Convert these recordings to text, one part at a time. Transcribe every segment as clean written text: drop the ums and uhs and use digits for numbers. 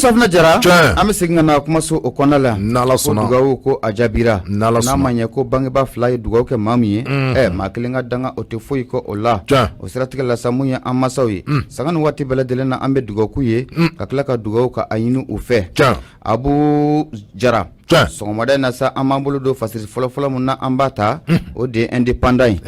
Safina Jara an bɛ segin ka na kumaso o kɔnɔna la n'Ala sɔnna ko dugawu ko a jaabira n'Ala sɔnna n'a ma ɲɛ ko bangebaa fila ye dugawu kɛ maa min ye maa kelen ka danga o tɛ foyi kɔ o la o siratigɛ la sa mun ye an masaw ye sanga ni waati bɛɛ lajɛlen na an bɛ dugawu k'u ye ka tila ka dugawu ka a ɲini u fɛ Abu Jara sɔgɔmada in na sa an b'an bolo don fasiri fɔlɔfɔlɔ mun na an b'a ta o de ye indépendant ye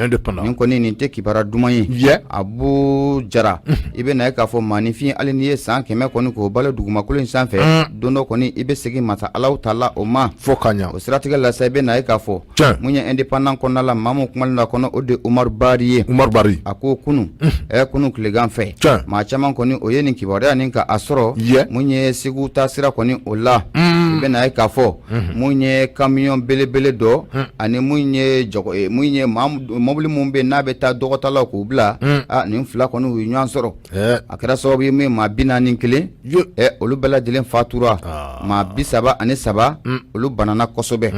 nin kɔni nin tɛ kibaruya duman ye Abu Jara i bɛ na ye k'a fɔ maanifin hali n'i ye san 100 kɔni k'o balo dugumakolo in sanfɛ don dɔ kɔni i bɛ segin masa Alahu Taala o ma fo ka ɲa o siratigɛ la sa i bɛ na ye k'a fɔ mun ye indépendant kɔnɔna la maa mun kumalen don a kɔnɔ o de Umaru Bari ye a ko kunun kunun tilegan fɛ maa caman kɔni o ye nin kibaruya nin ka a sɔrɔ mun ye Segu taa sira kɔni o la i bɛ na ye k'a fɔ mun ye camion belebele dɔ ani mun ye mobili mun bɛ n'a bɛ taa dɔgɔtalaw k'u bila nin fila kɔni u ye ɲɔgɔn sɔrɔ a kɛra sababu ye min maa 41 olu bɛɛ lajɛlen fatura maa 33 olu banana kosɛbɛ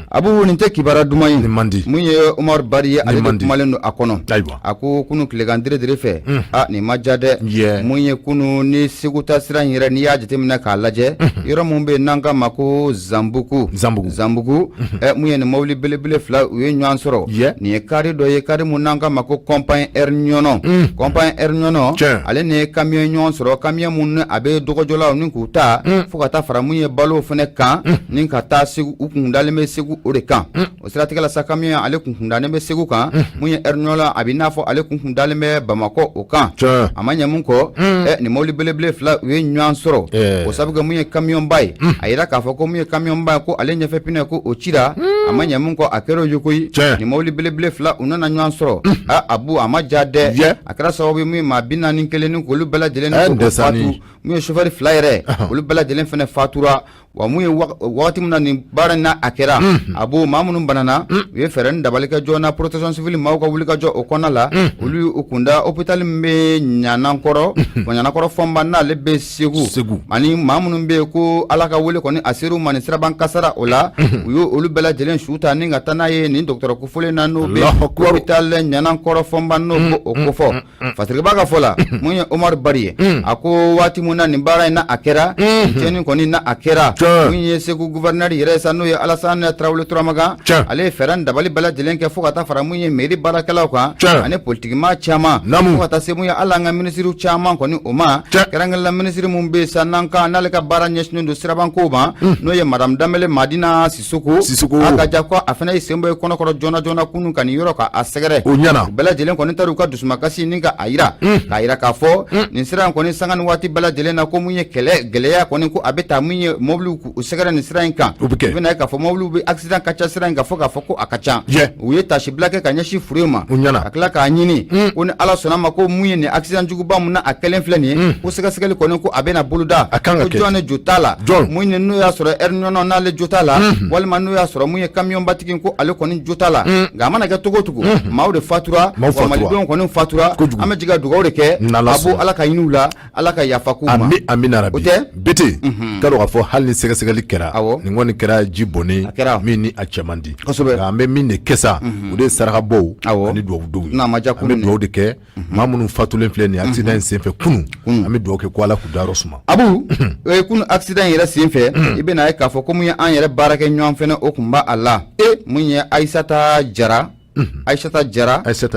Abu nin tɛ kibaruya duman ye mun ye Umaru Bari ye ale de kumalen don a kɔnɔ a ko kunun tilegan dire fɛ nin ma ja dɛ mun ye kunun ni Segu taa sira in yɛrɛ n'i y'a jateminɛ k'a lajɛ yɔrɔ mun bɛ yen n'an k'a ma ko Zanbugu mun ye nin mobili belebele fila u ye ɲɔgɔn sɔrɔ nin ye kari dɔ ye kari mun n'an k'a ma ko Compagne Air Ɲɔnɔ ale nin ye camion ɲɔgɔn sɔrɔ camion mun a bɛ dɔgɔjɔlaw ni k'u ta fo ka taa fara mun ye balo fana kan ni ka taa Segu u kun dalen bɛ Segu o de kan o siratigɛ la sa camion ale kun dalen bɛ Segu kan mun ye Air Ɲɔnɔ a bɛ n'a fɔ ale kun dalen bɛ Bamakɔ o kan a ma ɲɛ mun kɔ nin mobili belebele fila u ye ɲɔgɔn sɔrɔ o sabu kɛ mun ye camion ba ye a yira k'a fɔ ko mun ye camion ba ye ko ale ɲɛfɛ pinɛ ko o cira a ma ɲɛ mun kɔ a kɛra o ye koyi nin mobili belebele fila u nana ɲɔgɔn sɔrɔ Abu a ma ja dɛ a kɛra sababu ye mun ye maa 41 ni k'olu bɛɛ lajɛlen ni fatu mun ye chauffeur fila yɛrɛ olu bɛɛ lajɛlen fana fatura wa mun ye wagati min na nin baara in na a kɛra Abu maa minnu banana u ye fɛɛrɛ ni dabali kɛ joona protection civile maaw ka wuli ka jɔ o kɔnɔna la olu y'u kunda hôpital min bɛ Ɲanakɔrɔ fɔnba n'ale bɛ Segu ani maa minnu bɛ yen ko Ala ka wele kɔni a ser'u ma nin siraban kasara o la u y'o olu bɛɛ lajɛlen su ta ni ka taa n'a ye nin dɔgɔtɔrɔ kofɔlen na n'o bɛ hôpital Ɲanakɔrɔ fɔnba n'o ko o kofɔ fasiriba ka fɔ la mun ye Umaru Bari ye a ko waati mun na nin baara in na a kɛra tiɲɛni kɔni na a kɛra mun ye Segu gouverneur yɛrɛ sa n'o ye Alassane Traoré Turamagan ale ye fɛɛrɛ ni dabali bɛɛ lajɛlen kɛ fo ka taa fara mun ye mairie baarakɛlaw kan ani politikimaa caman fo ka taa se mun ye hali an ka minisiriw caman kɔni o ma kɛrɛnkɛrɛnla minisiri mun bɛ yen sa n'ale ka baara ɲɛsinnen don sirabanko ma n'o ye madame Danbele Madina Sisoko a ka ja ko a fana ye sen bɔ kɔnɔkɔrɔ joona kunun ka nin yɔrɔ ka a sɛgɛrɛ u bɛɛ lajɛlen kɔni taara u ka dusumakasi ni ka a yira k'a fɔ nin sira in kɔni sanga ni waati bɛɛ lajɛlen na ko mun ye gɛlɛya kɔni ko a bɛ taa mun ye mobili u sɛgɛrɛ nin sira in kan u bɛ na ye k'a fɔ mobiliw bɛ accident ka ca sira in kan fo k'a fɔ ko a ka ca u ye tasibila kɛ ka ɲɛsin furu ma ka tila k'a ɲini ko ni Ala sɔnna ma ko mun ye nin accident juguba mun na a kɛlen filɛ nin ye ko sɛgɛsɛgɛli kɔni ko a bɛna boloda ko jɔn ne jo t'a la mun ye n'o y'a sɔrɔ Air Ɲɔnɔ n'ale jo t'a la walima n'o y'a sɔrɔ mun ye camion batigi ko ale kɔni jo t'a la nka a mana kɛ cogo o cogo maaw de fatura wa malidenw kɔni fatura an bɛ jigin dugawu de kɛ Abu Ala ka ɲiniw la Ala ka yafa k'u ma amina rabi o tɛ bete k'a dɔn k'a fɔ hali ni sɛgɛsɛgɛli kɛra nin kɔni kɛra ji bonnen min ni a cɛ man di nka an bɛ min de kɛ sa o de ye sarakabɔw ani duwawudenw ye an bɛ duwawu de kɛ maa minnu fatulen filɛ nin accident in senfɛ kunun an bɛ duwawu kɛ ko Ala k'u dayɔrɔ suma Abu kunun accident in yɛrɛ senfɛ i bɛ na ye k'a fɔ ko mun ye an yɛrɛ baarakɛ ɲɔgɔn fɛnɛ o kun b'a la mun ye Aissata Jara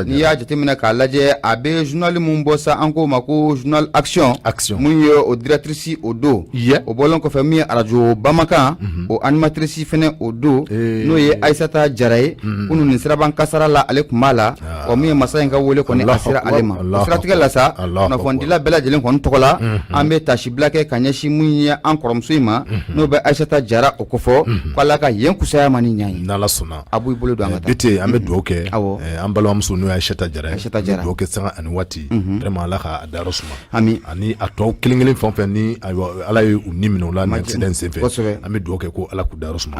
n'i y'a jateminɛ k'a lajɛ a bɛ journal mun bɔ sa an k'o ma ko journal Action mun ye o directrice o don o bɔlen kɔfɛ min ye radio Bamakan o animatrice fɛnɛ o don n'o ye Aissata Jara ye kunun nin siraban kasara la ale kun b'a la wa mun ye masa in ka wele kɔni a sera ale ma o siratigɛ la sa kunnafonidila bɛɛ lajɛlen kɔni tɔgɔ la an bɛ tasibila kɛ ka ɲɛsin mun ye an kɔrɔmuso in ma n'o bɛ Aissata Jara o kofɔ ko Ala ka yen kusaya ma ni ɲa ye n'Ala sɔnna Abu i bolo don an ka taa bete an bɛ duwawu kɛ an balimamuso n'o ye Aissata Jara ye duwawu kɛ sanga ani waati vraiment Ala ka dayɔrɔ suma ani a tɔw kelen fɛn o fɛn ni Ala ye u ni minɛ o la ni accident senfɛ an bɛ duwawu kɛ ko Ala k'u dayɔrɔ suma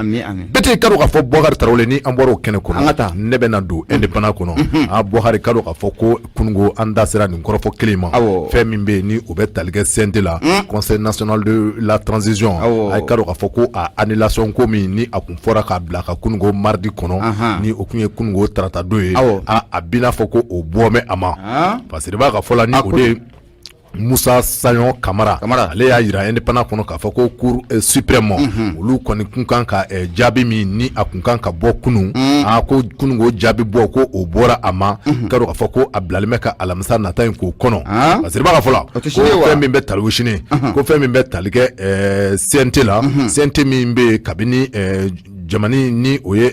bete ka dɔn k'a fɔ Bubakari Tarawele ni an bɔra o kɛnɛ kɔnɔ ne bɛ na don indépendant kɔnɔ Bubakari ka dɔn k'a fɔ ko kunungo an da sera nin kɔrɔfɔ kelen ma fɛn min bɛ yen ni o bɛ tali kɛ CNT la Conseil national de la transition a ye ka dɔn k'a fɔ ko a annulation ko min ni a kun fɔra k'a bila ka kunungo mardi kɔnɔ ni o kun ye kunungo tarata don ye a bina fɔ ko o bɔ mɛ a ma parce que b'a ka fɔ la ni o de Musa Sayon Kamara ale y'a yira indépendant kɔnɔ k'a fɔ ko cour suprême olu kɔni kun kan ka jaabi min ni a kun kan ka bɔ kunun ko kunun ko jaabi bɔ ko o bɔra a ma ka dɔn k'a fɔ ko a bilalen bɛ ka alamisa nata in k'o kɔnɔ parce que b'a ka fɔ la ko fɛn min bɛ tali o sini ko fɛn min bɛ tali kɛ CNT la CNT min bɛ kabini jamani ni o ye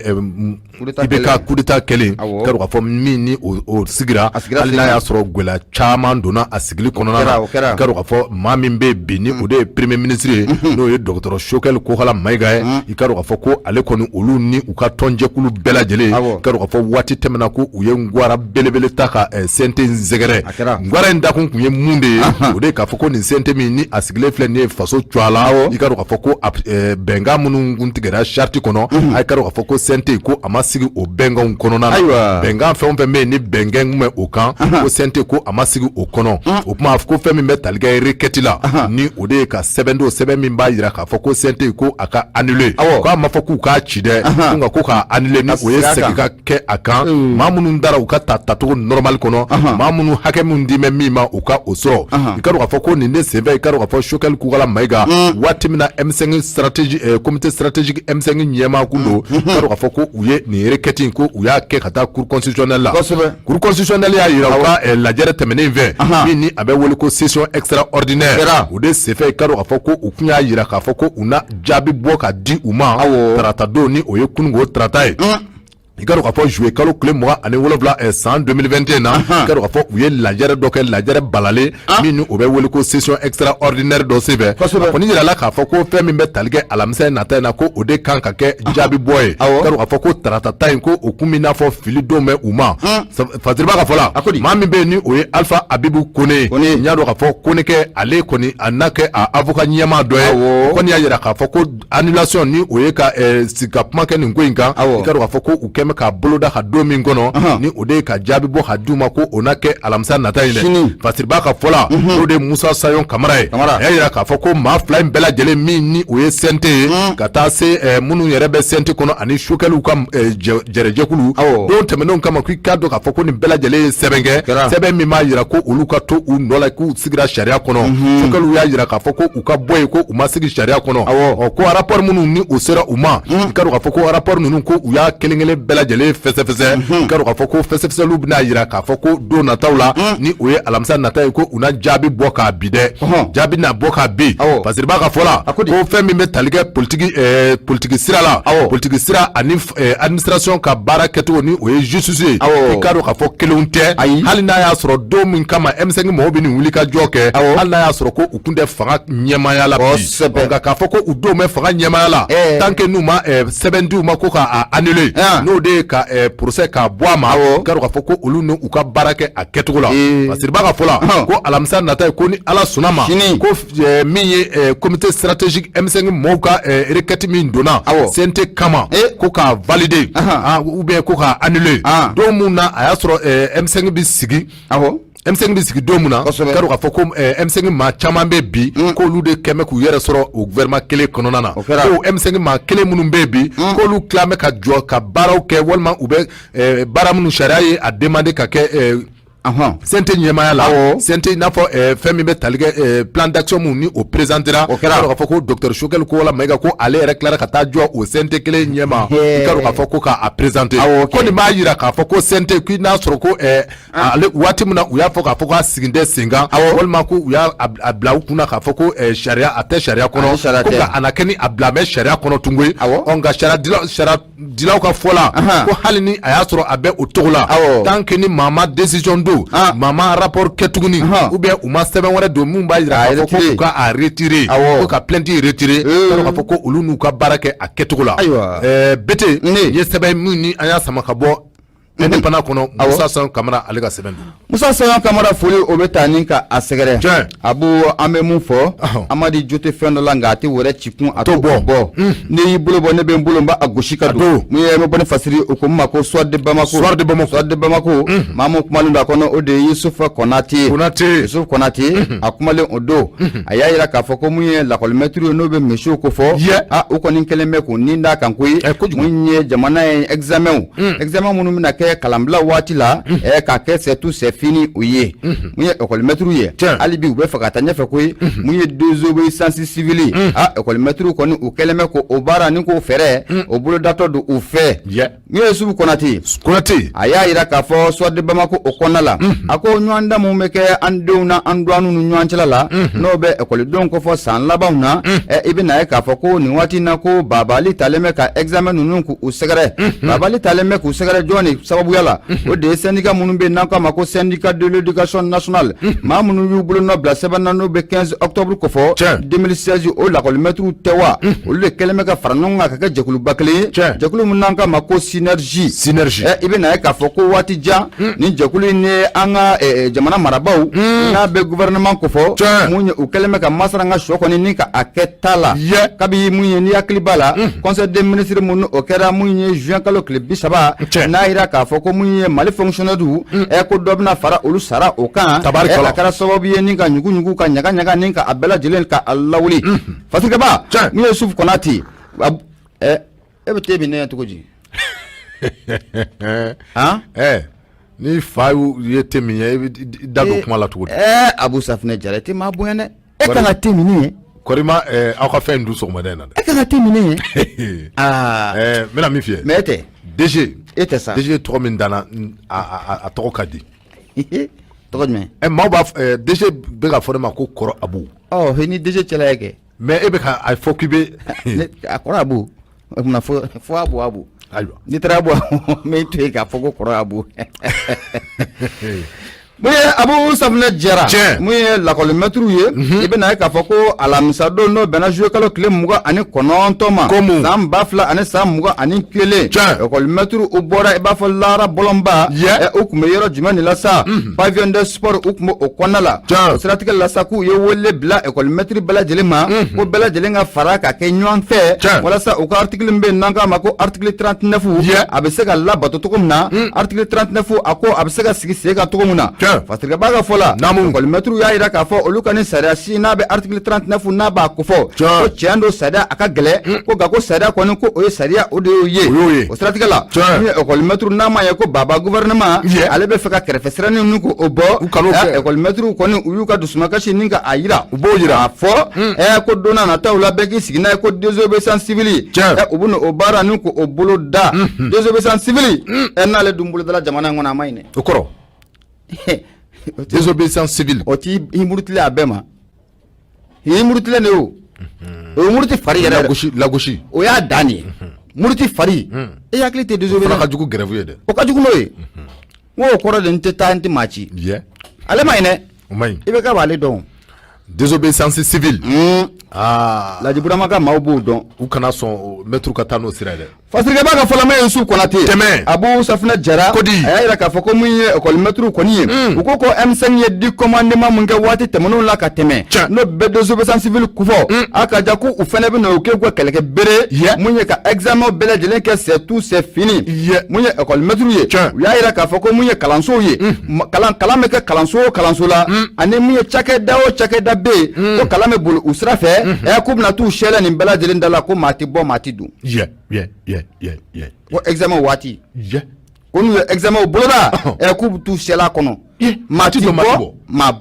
IBK coup d'état kɛlen ka dɔn k'a fɔ min ni o sigira hali n'a y'a sɔrɔ gɛlɛya caman donna a sigili kɔnɔna na ka dɔn k'a fɔ maa min bɛ bi ni o de ye premier ministre ye n'o ye docteur Choguel Kokala Mayiga ye i ka dɔn k'a fɔ ko ale kɔni olu ni u ka tɔnjɛkulu bɛɛ lajɛlen ka dɔn k'a fɔ waati tɛmɛna ko u ye ngwara belebele ta ka CNT sɛgɛrɛ ngwara in dakun kun ye mun de ye o de k'a fɔ ko nin CNT min ni a sigilen filɛ nin ye faso cɔ a la i ka dɔn k'a fɔ ko bɛnkan minnu kun tigɛra charte kɔnɔ a ka dɔn k'a fɔ ko CNT ko a ma sigi o bɛnkanw kɔnɔna na bɛnkan fɛn o fɛn bɛ yen ni bɛnkan kun bɛ o kan ko CNT ko a ma sigi o kɔnɔ o kuma ko fɛn min bɛ tali kɛ requête la ni o de ye ka sɛbɛn do sɛbɛn min b'a jira k'a fɔ ko CNT ko a ka annuler k'a ma fɔ k'u k'a ci dɛ nka ko k'a annuler ni o ye segin ka kɛ a kan maa minnu dara u ka tacogo normal kɔnɔ maa minnu hakɛ minnu di mɛ min ma u ka o sɔrɔ i ka dɔn k'a fɔ ko nin de senfɛ i ka dɔn k'a fɔ Choguel Kokala Mayiga waati min na M5 stratégie comité stratégique M5 ɲɛmaa kun don i ka dɔn k'a fɔ ko u ye nin requête in ko u y'a kɛ ka taa cour constitutionnelle la cour constitutionnelle y'a yira u ka lajɛrɛ tɛmɛnen fɛ min ni a bɛ wele ko session extraordinaire o de senfɛ i ka dɔn k'a fɔ ko u kun y'a yira k'a fɔ ko u na jaabi bɔ ka di u ma tarata don ni o ye kununko tarata ye i ka dɔn k'a fɔ juillet kalo tile 27 san 2021 na i ka dɔn k'a fɔ u ye lajɛrɛ dɔ kɛ lajɛrɛ balalen min ni o bɛ wele ko session extraordinaire dɔ senfɛ a kɔni yirala k'a fɔ ko fɛn min bɛ tali kɛ alamisa nata in na ko o de kan ka kɛ jaabi bɔ ye i ka dɔn k'a fɔ ko tarata ta in ko o kun min n'a fɔ fili don bɛ u ma Fadiriba ka fɔ la maa min bɛ yen ni o ye Alpha Abibu Kone n y'a dɔn k'a fɔ Konekɛ ale kɔni a n'a kɛ a avocat ɲɛmaa dɔ ye o kɔni y'a yira k'a fɔ ko annulation ni o ye ka sigi ka kuma kɛ nin ko in kan i ka dɔn k'a fɔ ko u kɛmɛ ka boloda ka don min kɔnɔ ni o de ye ka jaabi bɔ ka d'u ma ko o na kɛ alamisa nata in dɛ Fadiriba ka fɔ la o de ye Musa Sayon Kamara ye a y'a yira k'a fɔ ko maa fila in bɛɛ lajɛlen min ni o ye CNT ye ka taa se minnu yɛrɛ bɛ CNT kɔnɔ ani Choguel ka jɛrɛjɛkulu don tɛmɛnenw kama k'i k'a dɔn k'a fɔ ko nin bɛɛ lajɛlen ye sɛbɛn kɛ sɛbɛn min b'a yira ko olu ka to u nɔ la k'u sigira sariya kɔnɔ Choguel y'a yira k'a fɔ ko u ka bɔ yen ko u ma sigi sariya kɔnɔ ko rapport minnu ni o sera u ma i ka dɔn k'a fɔ ko rapport ninnu ko u y'a kelen kelen bɛɛ lajɛlen fɛsɛfɛsɛ i ka dɔn k'a fɔ ko fɛsɛfɛsɛliw bɛna yira k'a fɔ ko don nataw la ni o ye alamisa nata ye ko u na jaabi bɔ k'a bi dɛ jaabi na bɔ k'a bi Fadiriba ka fɔ la ko fɛn min bɛ tali kɛ politiki sira la politiki sira ani administration ka baara kɛcogo ni o ye justice ye i ka dɔn k'a fɔ kelenw tɛ hali n'a y'a sɔrɔ don min kama M5 mɔgɔw bɛ nin wuli ka jɔ kɛ hali n'a y'a sɔrɔ ko u kun tɛ fanga ɲɛmaaya la bi nka k'a fɔ ko u denw bɛ fanga ɲɛmaaya la tant que n'u ma sɛbɛn di u ma ko k'a annuler n'o de ye ka procès k'a bɔ a ma i ka dɔn k'a fɔ ko olu ni u ka baara kɛ a kɛcogo la Fadiriba ka fɔ la ko alamisa nata ye ko ni Ala sɔnna ma ko min ye comité stratégique M5 mɔgɔw ka requête min donna CNT kama ko k'a valider ou bien ko k'a annuler don mun na a y'a sɔrɔ M5 bɛ sigi M5 bɛ sigi don mun na ka dɔn k'a fɔ ko M5 maa caman bɛ bi k'olu de kɛmɛ k'u yɛrɛ sɔrɔ o gouvernement kelen kɔnɔna na ko M5 maa kelen minnu bɛ bi k'olu tila bɛ ka jɔ ka baaraw kɛ walima u bɛ baara minnu sariya ye a demander ka kɛ CNT ɲɛmaaya la CNT i n'a fɔ fɛn min bɛ tali kɛ plan d'action mun ni o présentera i ka dɔn k'a fɔ ko docteur Choguel Kokala Mayiga ko ale yɛrɛ tilara ka taa jɔ o CNT kelen ɲɛma i ka dɔn k'a fɔ ko k'a présenter ko nin b'a yira k'a fɔ ko CNT k'i n'a sɔrɔ ko ale waati min na u y'a fɔ k'a fɔ k'a sigin tɛ sen kan walima ko u y'a bila u kunna k'a fɔ ko sariya a tɛ sariya kɔnɔ ko nka a na kɛ ni a bila bɛ sariya kɔnɔ tun koyi nka sariyadilaw ka fɔ la ko hali ni a y'a sɔrɔ a bɛ o cogo la tant que ni maa ma décision do mama rapport kɛ tuguni ou bien u ma sɛbɛn wɛrɛ don mun b'a yira k'a fɔ ko u ka a retirer ko ka plainte retirer k'a fɔ ko olu n'u ka baara kɛ a kɛcogo la bete ye sɛbɛn min ni an y'a sama ka bɔ indépendant kɔnɔ Musa Sayon Kamara ale ka sɛbɛn don Musa Sayon Kamara foli o bɛ taa ni ka a sɛgɛrɛ Abu an bɛ mun fɔ Amadi jo tɛ fɛn dɔ la nka a tɛ wɛrɛ ci kun a t'o bɔ n'i y'i bolo bɔ ne bɛ n bolo n b'a gosi ka don mun ye n bɛ bɔ ni fasiri o ko min ma ko Soir de Bamako maa min kumalen don a kɔnɔ o de ye Yusufu Konate a kumalen o don a y'a jira k'a fɔ ko mun ye lakɔli maître ye n'o bɛ misiw ko fɔ u kɔni kɛlen bɛ k'u ni d'a kan koyi mun ye jamana ye examen minnu bɛna kɛ kɛ kalanbila waati la k'a kɛ c'est tout c'est fini u ye mun ye école maître ye hali bi u bɛ fɛ ka taa ɲɛfɛ koyi mun ye désobéissance civile école maître kɔni u kɛlen bɛ ko o baara ni ko fɛrɛ o bolo datɔ don u fɛ mun ye Subu Konate a y'a yira k'a fɔ soit de Bamako o kɔnɔna la a ko ɲɔgɔn dan mun bɛ kɛ an denw na an douaniw ni ɲɔgɔn cɛla la n'o bɛ école denw kɔfɛ san labanw na i bɛ na ye k'a fɔ ko nin waati na ko Babali talen bɛ ka examen ninnu k'u sɛgɛrɛ Babali talen bɛ k'u sɛgɛrɛ jɔn ni sababuya la o de ye syndicat minnu bɛ n'an k'a ma ko syndicat de l'éducation nationale maa minnu y'u bolo nɔ bila sɛbɛn na n'o bɛ 15 octobre kɔfɔ 2016 o lakɔli maître tɛ wa olu de kɛlen bɛ ka fara ɲɔgɔn kan ka kɛ jɛkuluba kelen ye jɛkulu min n'an k'a ma ko synergie i bɛ na ye k'a fɔ ko waati jan ni jɛkulu in ye an ka jamana marabaw n'a bɛ gouvernement kɔfɔ mun ye u kɛlen bɛ ka masara an ka sɔ kɔni ni ka a kɛ ta la kabi mun ye ni hakili b'a la conseil des ministres mun o kɛra mun ye juin kalo tile 30 n'a yira k'a fɔ ko mun ye Mali fonctionnaire ko dɔ bɛna fara olu sara o kan a kɛra sababu ye ni ka ɲugu ka ɲaga ni ka a bɛɛ lajɛlen ka a lawuli fasikɛba mun ye Subu Konate e bɛ te min ne cogo di ni fa ye te min ye i bɛ da don kuma la cogo di Abu Safinɛ Jara te maa bonya dɛ e kan ka te min ye Korima aw ka fɛn dun sɔgɔmada in na dɛ e kan ka te min ye n bɛna min f'i ye mais e tɛ DG e tɛ sa DG tɔgɔ min danna a tɔgɔ ka di tɔgɔ jumɛn maaw b'a DG bɛ ka fɔ ne ma ko Kɔrɔ Abu ni DG cɛla ye kɛ mais e bɛ ka a fɔ k'i bɛ a Kɔrɔ Abu o tuma fɔ Abu ayiwa n'i taara Abu mais to ye k'a fɔ ko Kɔrɔ Abu mun ye Abu Safinɛ Jara mun ye lakɔli maître ye i bɛ na ye k'a fɔ ko alamisa don n'o bɛnna juillet kalo tile 29 ma san 2000 ani san 21 lakɔli maître u bɔra i b'a fɔ Lara Bɔlɔnba u tun bɛ yɔrɔ jumɛn de la sa pavillon de sport u tun bɛ o kɔnɔna la o siratigɛ la sa k'u ye wele bila lakɔli maître bɛɛ lajɛlen ma ko bɛɛ lajɛlen ka fara ka kɛ ɲɔgɔn fɛ walasa u ka article min bɛ yen n'an k'a ma ko article 39 a bɛ se ka labato cogo min na article 39 a ko a bɛ se ka sigi sen kan cogo min na Fatirikɛba ka fɔ la école maître y'a yira k'a fɔ olu ka ni sariya si n'a bɛ article 39 n'a b'a ko fɔ ko tiɲɛ don sariya a ka gɛlɛn ko nka ko sariya kɔni ko o ye sariya o de y'o ye o siratigɛ la ni école maître n'a ma ye ko baba gouvernement ale bɛ fɛ ka kɛrɛfɛ siranin ninnu k'o bɔ école maître kɔni u y'u ka dusumakasi ni ka a yira u b'o yira a fɔ ko don n'a nataw la bɛɛ k'i sigi n'a ye ko désobéissance civile u bɛ n'o baara ni k'o bolo da désobéissance civile n'ale dun bolodala jamana in kɔnɔ a ma ɲi dɛ o kɔrɔ désobéissance civile o ti i murutile a bɛɛ ma i murutile ne o o muruti fari yɛrɛ lagosi o y'a dan de ye muruti fari e hakili tɛ désobéissance ka jugu grève ye dɛ o ka jugu n'o ye n ko o kɔrɔ de n tɛ taa n tɛ maa ci ale ma ɲi dɛ o ma ɲi i bɛ k'a b'ale dɔn désobéissance civile Laji Burama ka maaw b'o dɔn u kana sɔn maître ka taa n'o sira ye dɛ Fatirikɛba ka fɔlɔma ye Subu Konate tɛmɛ Abu Safinɛ Jara a y'a yira k'a fɔ ko mun ye école maître kɔni ye u ko M5 ye di commandement mun kɛ waati tɛmɛnenw la ka tɛmɛ n'o bɛɛ désobéissance civile kofɔ a ka ja ko u fɛnɛ bɛ na o kɛ kɛlɛkɛ bere mun ye ka examen bɛɛ lajɛlen kɛ c'est tout c'est fini mun ye école maître ye u y'a yira k'a fɔ ko mun ye kalansow ye kalan bɛ kɛ kalanso o kalanso la ani mun ye cakɛda o cakɛda bɛ yen ko kalan bɛ boli u sira fɛ k'u bɛna t'u sɛlɛ nin bɛɛ lajɛlen da la ko maa tɛ bɔ maa tɛ don ko examen waati ko n'u ye examen boloda k'u bɛ t'u sɛlɛ kɔnɔ maa tɛ bɔ maa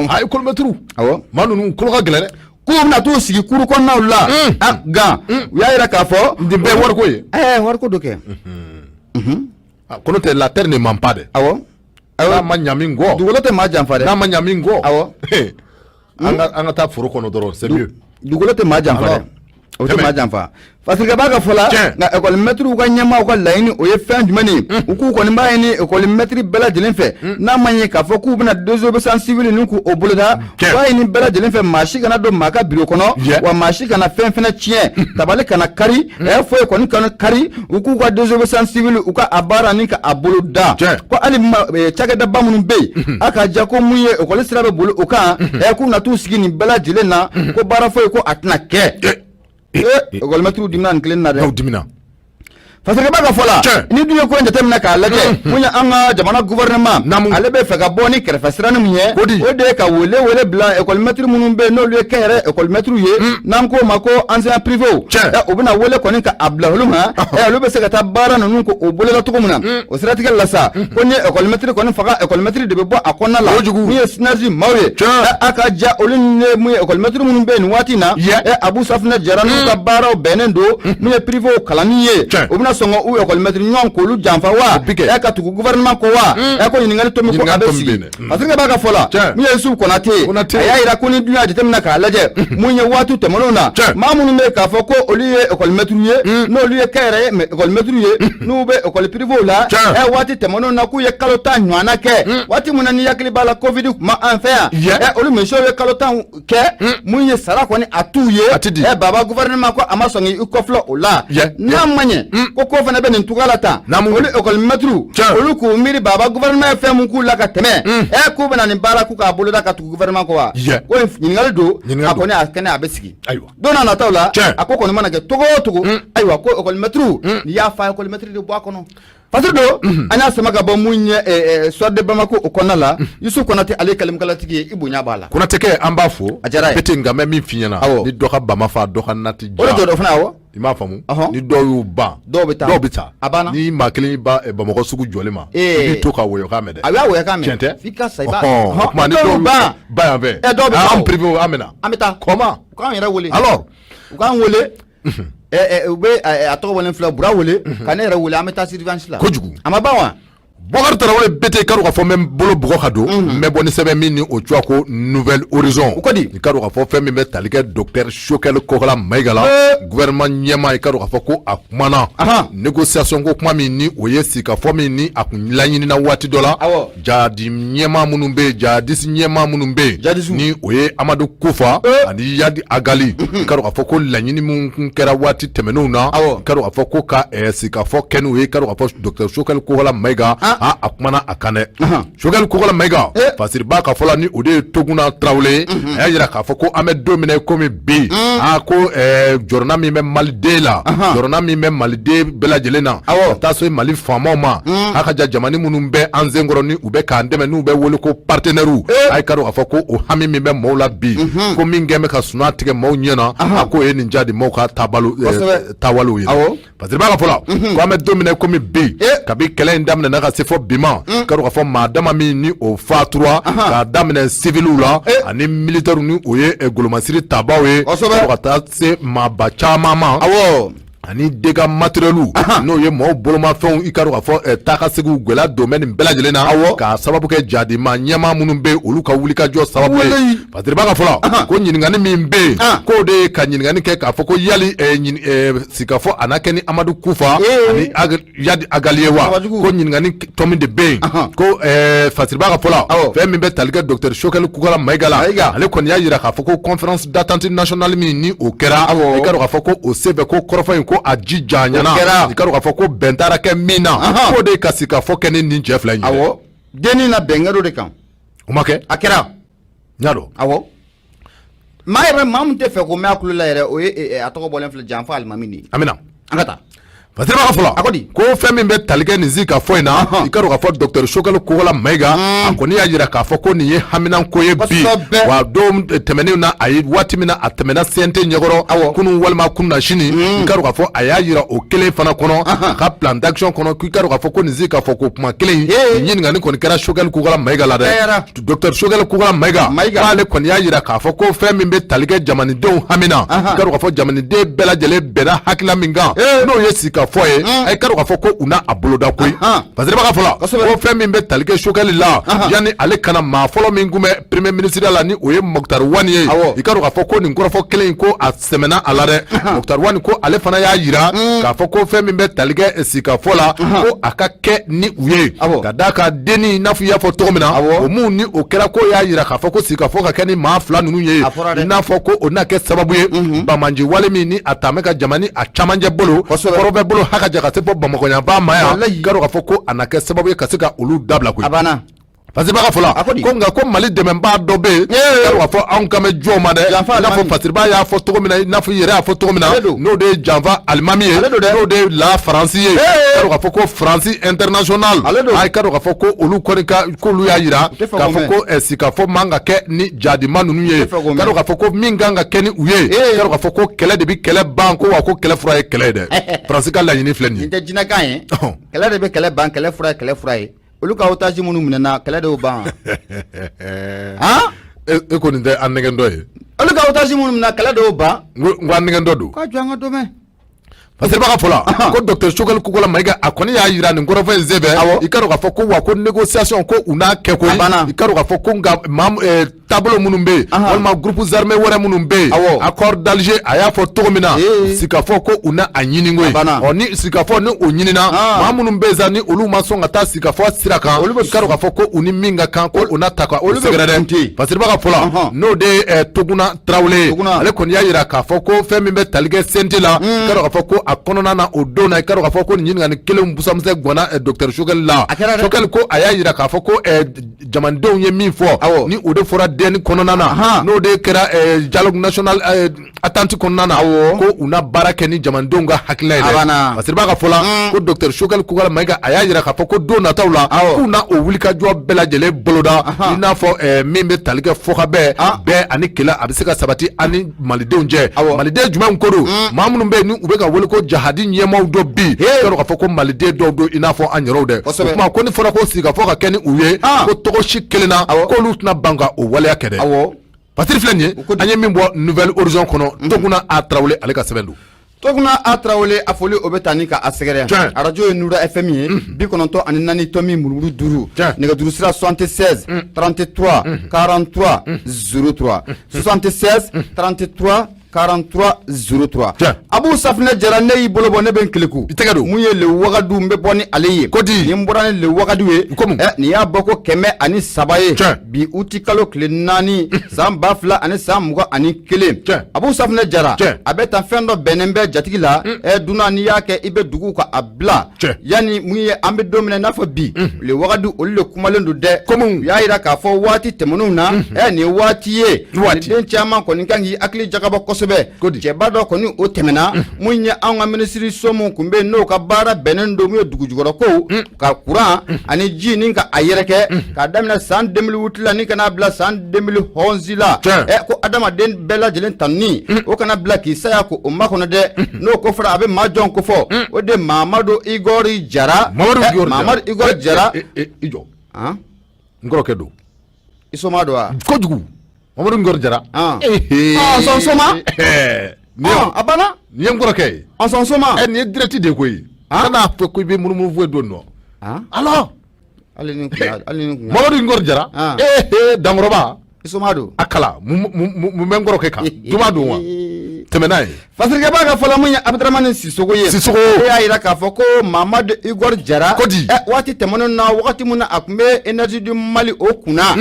a école maître awɔ maa ninnu kolo ka gɛlɛn dɛ k'u bɛna t'u sigi kuru kɔnɔnaw la gan u y'a yira k'a fɔ nin bɛɛ ye wariko ye wariko dɔ kɛ ko n'o tɛ la terre ne ment pas dɛ awɔ n'a ma ɲa min kɔ dugukolo tɛ maa janfa dɛ n'a ma ɲa min kɔ awɔ an ka taa foro kɔnɔ dɔrɔn c'est mieux dugukolo tɛ maa janfa dɛ o tɛ maa janfa Fatirikɛba ka fɔ la nka école maître ka ɲɛmaaw ka laɲini o ye fɛn jumɛn ye u k'u kɔni b'a ɲini école maître bɛɛ lajɛlen fɛ n'a ma ɲɛ k'a fɔ k'u bɛna désobéissance civile ni k'o boloda u b'a ɲini bɛɛ lajɛlen fɛ maa si kana don maa ka bureau kɔnɔ wa maa si kana fɛn fɛnɛ tiɲɛ tabali kana kari foyi kɔni kana kari u k'u ka désobéissance civile u ka a baara ni ka a bolo da ko hali cakɛdaba minnu bɛ yen a ka ja ko mun ye école sira bɛ boli o kan k'u na t'u sigi nin bɛɛ lajɛlen na ko baara foyi ko a tɛna kɛ école maître dimina nin kelen na dɛ dimina parce que baka fola ni duye ko ndete mena ka lajɛ mun ya an ka jamana gouvernement ale be fɛ ka bɔ ni kɛrɛfɛ sirani mun ye o de ka wele bila école maître minnu be n'olu ye kɛyɛrɛ école maître ye n'an ko ma ko enseignant privé o bɛna wele kɔni ka a bila olu ma olu bɛ se ka taa baara ninnu ko o bolola cogo min na o siratigɛ la sa ko ni école maître kɔni faga école maître de bɛ bɔ a kɔnɔna la min ye synergie maaw ye a ka ja olu ni mun ye école maître minnu be nin waati na Abu Safinɛ Jara n'u ka baaraw bɛnnen don min ye privé kalanni ye o bɛna sɔn ka u école maître ɲɔgɔn k'olu janfa wa ka tugu gouvernement ko wa ko ɲininkali to min ko a bɛ sigi parce que b'a ka fɔ la min ye Yusufu Konate a y'a yira ko ni dunya jateminɛ k'a lajɛ mun ye waati tɛmɛnenw na maa minnu bɛ k'a fɔ ko olu ye école maître ye n'olu ye kɛyɛrɛ ye école maître ye n'u bɛ école privé la waati tɛmɛnenw na k'u ye kalo 10 ɲɔgɔnna kɛ waati min na ni hakili b'a la covid ma an fɛ yan olu misiw ye kalo 10 kɛ mun ye sara kɔni a t'u ye baba gouvernement ko a ma sɔn k'i kɔfilɛ o la n'a ma ɲɛ ko fana bɛ nin cogoya la tan olu école maître olu k'u miiri baba gouvernement ye fɛn mun k'u la ka tɛmɛ k'u bɛna nin baara k'u k'a boloda ka tugu gouvernement ko wa ko ɲininkali don a kɔni a kɛnɛ a bɛ sigi don n'a nataw la a ko kɔni mana kɛ togo o togo ayiwa ko école maître n'i y'a fa école maître de bɔ a kɔnɔ parce que an y'a sama ka bɔ mun ye Soir de Bamako o kɔnɔna la Yusufu Konate ale kɛlɛmikalatigi ye i bonya b'a la Konatɛkɛ an b'a fɔ a diyara ye bete nka mɛ min f'i ɲɛna ni dɔ ka bama fa dɔ ka nati ja o de dɔ fana awɔ i m'a faamu ni dɔw y'u ban dɔw bɛ taa a banna ni maa kelen ba Bamakɔ sugu jɔlen ma i b'i to ka wɔyɔkan mɛn dɛ a y'a wɔyɔkan mɛn tiɲɛ tɛ f'i ka sa i b'a o tuma ni dɔw ba yan fɛ dɔw bɛ taa an privé an bɛ na an bɛ taa kɔma u k'an yɛrɛ wele alors u k'an wele u bɛ a tɔgɔ bɔlen filɛ Bura wele ka ne yɛrɛ wele an bɛ taa surveillance la kojugu a ma ban wa Bɔkari Tarawele bete k'a dɔn k'a fɔ n bɛ bolo bɔgɔ ka don n bɛ bɔ ni sɛbɛn min ni o cogoya ko Nouvelle Horizon o ko di i k'a dɔn k'a fɔ fɛn min bɛ tali kɛ docteur Choguel Kokala Mayiga la gouvernement ɲɛmaa i k'a dɔn k'a fɔ ko a kumana négociation ko kuma min ni o ye sigikafɔ min ni a kun laɲinina waati dɔ la jadi ɲɛmaa minnu bɛ yen jadisi ɲɛmaa minnu bɛ yen ni o ye Amadu Kufa ani Yadi Agali i k'a dɔn k'a fɔ ko laɲini min kun kɛra waati tɛmɛnenw na i k'a dɔn k'a fɔ ko ka sigikafɔ kɛ n'o ye i k'a dɔn k'a fɔ docteur Choguel Kokala Mayiga a kumana a kan dɛ Choguel Kokala Mayiga fasiriba ka fɔla ni o de ye Toguna Tarawele a y'a yira k'a fɔ ko an bɛ don min na komi bi ko jɔrɔna min bɛ Maliden la jɔrɔna min bɛ Maliden bɛɛ lajɛlen na ka taa se Mali faamaw ma a ka jamana minnu bɛ an senkɔrɔ ni u bɛ k'an dɛmɛ n'u bɛ wele ko partenaires a ye ka dɔn k'a fɔ ko o hami min bɛ maaw la bi ko min kɛn bɛ ka suna tigɛ maaw ɲɛna a ko ye nin jadi maaw ka taabolow ye fasiriba ka fɔla ko an bɛ don min na komi bi kabi kɛlɛ in daminɛna ka se fɔ bima ka dɔn k'a fɔ maa dama min ni o fatura k'a daminɛ civiliw la ani militaires ni o ye golomasiri tabaw ye ka taa se maaba caman ma ani dégâts matériels n'o ye maaw bolomafɛnw i ka dɔn k'a fɔ taa ka segiw gwɛlɛya domaine bɛɛ lajɛlen na k'a sababu kɛ jadima ɲɛmaa minnu bɛ olu ka wulikajɔ sababu ye fasiriba ka fɔla ko ɲininkali min bɛ yen k'o de ye ka ɲininkali kɛ k'a fɔ ko yali sigikafɔ a n'a kɛ ni Amadu Kufa ani Yadi Agali ye wa ko ɲininkali tɔ min de bɛ yen ko fasiriba ka fɔla fɛn min bɛ tali kɛ docteur Choguel Kokala Mayiga la ale kɔni y'a yira k'a fɔ ko conférence d'attente nationale min ni o kɛra i ka dɔn k'a fɔ ko o se bɛ ko kɔrɔfɔ in ko a ji janyana i ka dɔn k'a fɔ ko bɛn taara kɛ min na k'o de ye ka sigikafɔ kɛ ni nin cɛ fila in ye denni na bɛnkɛ de kan o ma kɛ a kɛra n y'a dɔn maa min tɛ fɛ ko mɛn a kulo la yɛrɛ o ye a tɔgɔ bɔlen filɛ janfa alimami de ye an bɛna an ka taa fasiriba ka fɔla ko fɛn min bɛ tali kɛ nin sigikafɔ in na i ka dɔn k'a fɔ docteur Choguel Kokala Mayiga a kɔni y'a yira k'a fɔ ko nin ye haminanko ye bi wa don tɛmɛnenw na a ye waati min na a tɛmɛna CNT ɲɛkɔrɔ kunun walima kunun na sini i ka dɔn k'a fɔ a y'a yira o kelen fana kɔnɔ a ka plan d'action kɔnɔ k'i ka dɔn k'a fɔ ko nin sigikafɔ ko kuma kelen nin ɲininkali kɔni kɛra Choguel Kokala Mayiga la dɛ docteur Choguel Kokala Mayiga k'ale kɔni y'a yira k'a fɔ ko fɛn min bɛ tali kɛ jamanadenw hamina i ka dɔn k'a fɔ jamanaden bɛɛ lajɛlen bɛnna hakilila min kan n'o ye sigikafɔ ye a ka dɔn k'a fɔ ko u na a boloda koyi fasiriba ka fɔla ko fɛn min bɛ tali kɛ Choguel la yanni ale kana maa fɔlɔ min kun bɛ premier ministre la ni o ye Mokutari Wani ye i ka dɔn k'a fɔ ko nin kɔrɔfɔ kelen in ko a sɛmɛna a la dɛ Mokutari Wani ko ale fana y'a yira k'a fɔ ko fɛn min bɛ tali kɛ sigikafɔ la ko a ka kɛ ni u ye ka d'a kan denni i n'a fɔ i y'a fɔ cogo min na o mun ni o kɛra ko y'a yira k'a fɔ ko sigikafɔ ka kɛ ni maa fila ninnu ye i n'a fɔ ko o n'a kɛ sababu ye Bamanji wale min ni a taa bɛ ka jamana a camancɛ bolo kɔrɔbɛ bolo haka ja ka se fɔ Bamakɔ yanfan ma yan i ka dɔn k'a fɔ ko a na kɛ sababu ye ka se ka olu dabila koyi a banna Fasiriba ka fɔla ko nka ko Mali dɛmɛbaa dɔ bɛ yen k'a fɔ anw kan bɛ jɔn ma dɛ, i n'a fɔ Fasiriba y'a fɔ cogo min na, i n'a fɔ yɛrɛ y'a fɔ cogo min na, n'o de ye janfa alimami ye, n'o de ye la Faransi ye, k'a fɔ ko Faransi international, ayi k'a k'a fɔ ko olu kɔni k'olu y'a yira k'a fɔ ko sikafɔ man ka kɛ ni jadima ninnu ye, k'a k'a fɔ ko min kan ka kɛ ni u ye, k'a k'a fɔ ko kɛlɛ de bɛ kɛlɛ ban, ko wa ko kɛlɛ fura ye kɛlɛ ye dɛ. Faransi ka laɲini filɛ nin ye. Nin tɛ jinɛkan ye, kɛlɛ de bɛ kɛlɛ ban, kɛlɛ fura ye kɛlɛ fura ye. Olu ka otage minnu minɛna kɛlɛ de y'o ban. E ko nin tɛ an nɛgɛn dɔ ye. Olu ka otage minnu minɛna kɛlɛ de y'o ban. N ko an nɛgɛn dɔ don. K'a jɔ an ka dɔmɛ. Fasiriba ka fɔla ko Dr Choguel Kokola Mayiga a kɔni y'a yira nin kɔrɔfɔ in senfɛ, i ka dɔn k'a fɔ ko wa ko négociation ko u n'a kɛ koyi, i ka dɔn k'a fɔ ko nka taabolo minnu bɛ yen walima groupe armé wɛrɛ minnu bɛ yen, accord d'Alger a y'a fɔ cogo min na, sikafɔ ko u na a ɲini koyi, ɔ ni sikafɔ ni o ɲinina maa minnu bɛ yen sa ni olu ma sɔn ka taa sikafɔ sira kan, i ka dɔn k'a fɔ ko u ni min ka kan ko u na ta ka olu sɛgɛrɛ dɛ. Fasiriba ka fɔla n'o de ye Tuguna Tarawele, ale kɔni y'a yira k'a fɔ ko fɛn min bɛ tali kɛ CNT la, i ka dɔn k'a fɔ ko a kɔnɔna na o don na, i ka dɔn k'a fɔ ko nin ɲininkali kelen busanmisɛn gɔnna Dr Choguel la. Choguel ko a y'a yira k'a fɔ ko jamanadenw ye min fɔ ni o de fɔra DN kɔnɔna na, n'o de kɛra dialogue national attente kɔnɔna na, ko u na baara kɛ ni jamanadenw ka hakilina ye dɛ. Fasiriba ka fɔla ko Dr Choguel Kokola Mayiga a y'a yira k'a fɔ ko don nataw la k'u na o wulikajɔ bɛɛ lajɛlen boloda, i n'a fɔ min bɛ tali kɛ fɔka bɛɛ ani kɛlɛ a bɛ se ka sabati ani malidenw cɛ. Maliden jumɛn ko don? Maa minnu bɛ yen ni u bɛ ka wele ko jahadi ɲɛmaaw dɔ bi, i ka dɔn k'a fɔ ko maliden dɔw don i n'a fɔ an yɛrɛw dɛ. O tuma ko ni fɔra ko sigikafɔ ka kɛ ni u ye, ko tɔgɔ si kelen na k'olu tɛna ban ka o waleya kɛ dɛ. Fasiri filɛ nin ye, an ye min bɔ Nouvelle Horizon kɔnɔ, Tuguna A Tarawele ale ka sɛbɛn don. Tuguna A Tarawele a foli o bɛ taa ni ka a sɛgɛrɛ. Radio ye Nura FM ye 94 tɔmi murumuru 5, nɛgɛjuru sira 76 33 43 03 76 33 43 03. Abu Safinɛ Jara ne y'i bolo bɔ ne bɛ n keleku. I tɛgɛ don. Mun ye le wagadu n bɛ bɔ ni ale ye. Kodi. Ni n bɔra ni le wagadu ye. Nin y'a bɔ ko 103 ye. Bi uti kalo tile 4 san 2000 san 21. Abu Safinɛ Jara. A bɛ taa fɛn dɔ bɛnnen bɛ jatigi la. Dunan n'i y'a kɛ i bɛ dugu ka a bila. Yani mun ye an bɛ don min na i n'a fɔ bi. Le wagadu olu le kumalen don dɛ. U y'a jira k'a fɔ waati tɛmɛnenw na. Nin waati ye. Den caman kɔni kan k'i hakili jagabɔ kosɛbɛ. Cɛba dɔ kɔni o tɛmɛna mun ye an ka minisiri so mun kun bɛ n'o ka baara bɛnnen don mun ye dugujukɔrɔ ko ka kuran ani ji ni ka a yɛrɛkɛ k'a daminɛ san 2008 la ni kana bila san 2011 la ko adamaden bɛɛ lajɛlen tanuni o kana bila k'i saya ko o makɔnɔ dɛ n'o ko fɔra a bɛ maa jɔn ko fɔ o de Mamadu Igor Jara. Mamadu Igor Jara i jɔ n kɔrɔkɛ don i soma don wa kojugu Mamadu Igor Jara sɔn soma a banna nin ye n kɔrɔkɛ ye sɔn soma nin ye direct de koyi kan'a fɛ ko i bɛ munumunu foyi don nɔ alors Mamadu Igor Jara dankɔrɔba i soma don a kala mun bɛ n kɔrɔkɛ kan juma don wa tɛmɛ n'a ye. Fasirikɛba ka fɔlɔ mun ye Abudaramani Sisoko ye. Sisoko e y'a jira k'a fɔ ko Mamadu Igor Jara. Kodi. Waati tɛmɛnen na wagati mun na a tun bɛ énergie du Mali o kunna.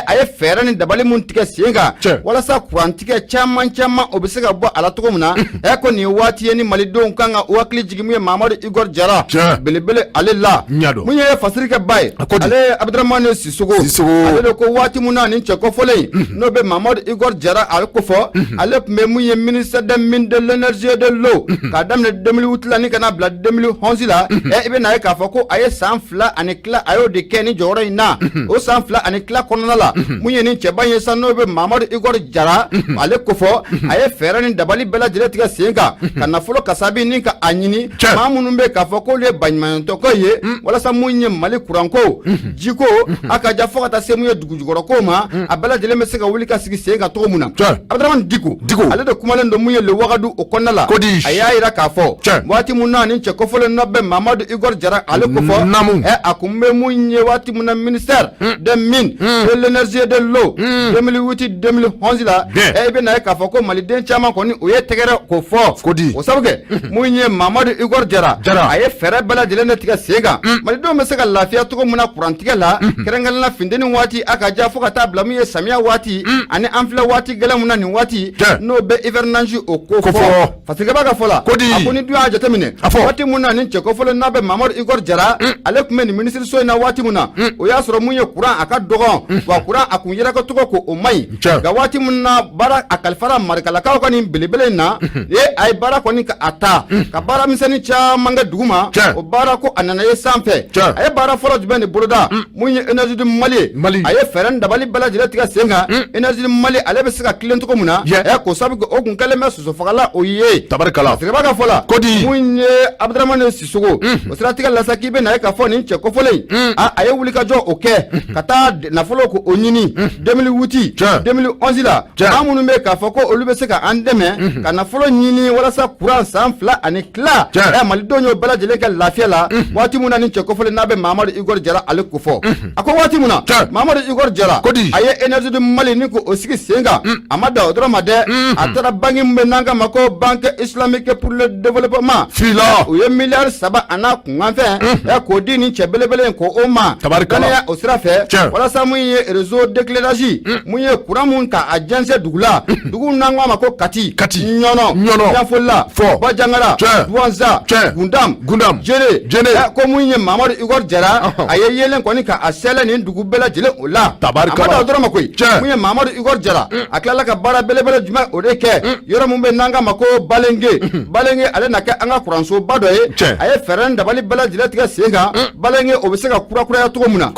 A ye fɛɛrɛ ni dabali mun tigɛ sen kan. Walasa kurantigɛ caman o bɛ se ka bɔ a la cogo min na. Ko nin waati ye ni Malidenw kan ka o hakili jigin mun ye Mamadu Igor Jara. Belebele ale la. Mun ye Fasirikɛba ye. Ale ye Abudaramani Sisoko. Ale de ko waati mun na nin cɛ kɔfɔlen n'o bɛ Mamadu Igor Jara ale ko fɔ. Ale tun bɛ mun ye ministre des mines de l'énergie et de l'eau k'a daminɛ 2008 la ni kana bila 2011 la i bɛ na ye k'a fɔ ko a ye san 2 ani tila a y'o de kɛ ni jɔyɔrɔ in na o san 2 ani tila kɔnɔna la mun ye nin cɛba ye sa n'o bɛ Mamadu Igor Jara ale ko fɔ a ye fɛɛrɛ ni dabali bɛɛ lajɛlen tigɛ sen kan ka nafolo kasabi ni ka a ɲini maa minnu bɛ k'a fɔ k'olu ye baɲumankɛtɔkɛ ye walasa mun ye Mali kuranko jiko a ka ja fo ka taa se mun ye dugujukɔrɔko ma a bɛɛ lajɛlen bɛ se ka wuli ka sigi sen kan cogo min na Abudaramani Diko ale de kumalen don mun ye le wagadu o kɔnɔna la a y'a jira k'a fɔ waati mun na ni cɛ kɔfɔlen dɔ bɛ Mamadu Igor Jara ale ko fɔ a kun bɛ mun ye waati mun na ministère des mines de l'énergie et de l'eau 2008-2011 la i bɛ na ye k'a fɔ ko maliden caman kɔni o ye tɛgɛrɛ k'o fɔ o sabu kɛ mun ye Mamadu Igor Jara a ye fɛɛrɛ bɛɛ lajɛlen de tigɛ sen kan malidenw bɛ se ka lafiya cogo min na kurantigɛ la kɛrɛnkɛrɛnnen la funteni waati a ka ja fo ka taa bila mun ye samiya waati ani an filɛ waati gɛlɛn mun na nin waati n'o bɛ hivernage o ko fɔ fatigaba ka fɔ la a ko ni du y'a jateminɛ waati mun na ni cɛ kofɔlen n'a bɛ Mamadu Igor Jara ale tun bɛ nin minisiriso in na waati mun na o y'a sɔrɔ mun ye kuran a ka dɔgɔn wa kuran a kun yɛrɛ ka tɔgɔ ko o man ɲi nka waati mun na baara a kalifara marikalakaw ka nin belebele in na a ye baara kɔni ka a ta ka baara misɛnnin caman kɛ dugu ma o baara ko a nana ye sanfɛ a ye baara fɔlɔ jumɛn de boloda mun ye énergie du Mali a ye fɛɛrɛ dabali bɛɛ lajɛlen tigɛ sen kan énergie du Mali ale bɛ se ka tilen cogo min na ko sabu o kun kɛlen bɛ sosofagala o ye tabarikala sigaba ka fɔ la mun ye Abdramane Sissogo o siratigɛ la sa k'i bɛ na ye ka fɔ nin cɛ kofɔlen a ye wuli ka jɔ o kɛ ka taa nafolo ko o ɲini 2008 2011 la an minnu bɛ k'a fɔ ko olu bɛ se ka an dɛmɛ ka nafolo ɲini walasa kuran san 2 ani tila malidenw y'o bɛɛ lajɛlen kɛ lafiya la waati mun na ni cɛ kofɔlen n'a bɛ Mamadu Igor Jara ale ko fɔ a ko waati mun na Mamadu Igor Jara a ye énergie du Mali ni ko o sigi sen kan a ma da o dɔrɔn ma dɛ a taara banque min bɛ n'an ka ma ko banque islamique pour le développement o ye miliyari 3 a n'a kunkanfɛn k'o di nin cɛ belebele in ko o ma kɛnɛya o sira fɛ walasa mun ye réseau d'éclairage mun ye kuran mun ka a jɛnsɛn dugu la dugu n'an ko a ma ko Kati Ɲɔnɔ Yanfoyila Bajangara Duwanza Gundam Jere ko mun ye Mamadu Igor Jara a ye yelen kɔni ka a sɛlɛ nin dugu bɛɛ lajɛlen o la a ma da o dɔrɔn ma koyi mun ye Mamadu Igor Jara a tilala ka baara belebele jumɛn o de kɛ yɔrɔ mun bɛ n'an ka ma ko Balenge ale na kɛ an ka kuransoba dɔ ye a ye fɛɛrɛ dabali bɛɛ lajɛlen tigɛ sen kan Balenge o bɛ se ka kurakuraya cogo min na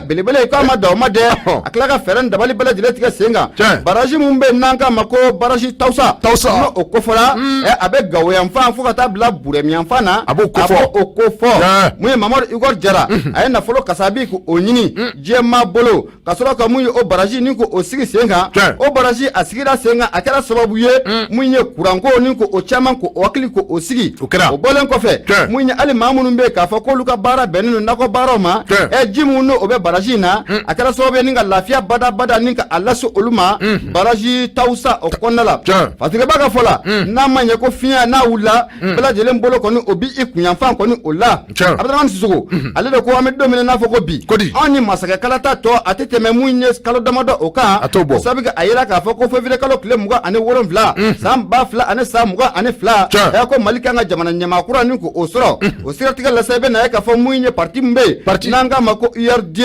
belebele k'a ma da o ma dɛ a tila ka fɛɛrɛ dabali bɛɛ lajɛlen tigɛ sen kan baraji mun bɛ n'an ka ma ko baraji Tawusa n'o ko fɔla a bɛ Gawo yanfan fo ka taa bila Buremi yanfan na a b'o ko fɔ mun ye Mamadu Igor Jara a ye nafolo kasabi ko o ɲini jɛma bolo ka sɔrɔ ka mun ye o baraji ni ko o sigi sen kan o baraji a sigira sen kan a kɛra sababu ye mun ye kuranko ni ko o caman ko o hakili ko o sigi o bɔlen kɔfɛ mun ye hali maa minnu bɛ k'a fɔ k'olu ka baara bɛnnen don nakɔ baaraw ma ji mun n'o bɛ baraji in na a kɛra sababu ye ni ka lafiya badabada ni ka a lase olu ma baraji Tawusa o kɔnɔna la fatigaba ka fɔ la n'a ma ɲɛ ko fiɲɛ n'a wulila bɛɛ lajɛlen bolo kɔni o bi i kunyanfan kɔni o la Abdramane Sissogo ale de ko an bɛ don min n'a fɔ ko bi anw ni masakɛ kalata tɔ a tɛ tɛmɛ mun ye kalo damadɔ o kan sabu a yira k'a fɔ ko février kalo tile 27 san 2000 ani san 22 ko Mali kan ka jamana ɲɛmaakura ni ko o sɔrɔ o siratigɛ la sa i bɛ na ye k'a fɔ mun ye parti min bɛ yen n'an k'a ma ko URD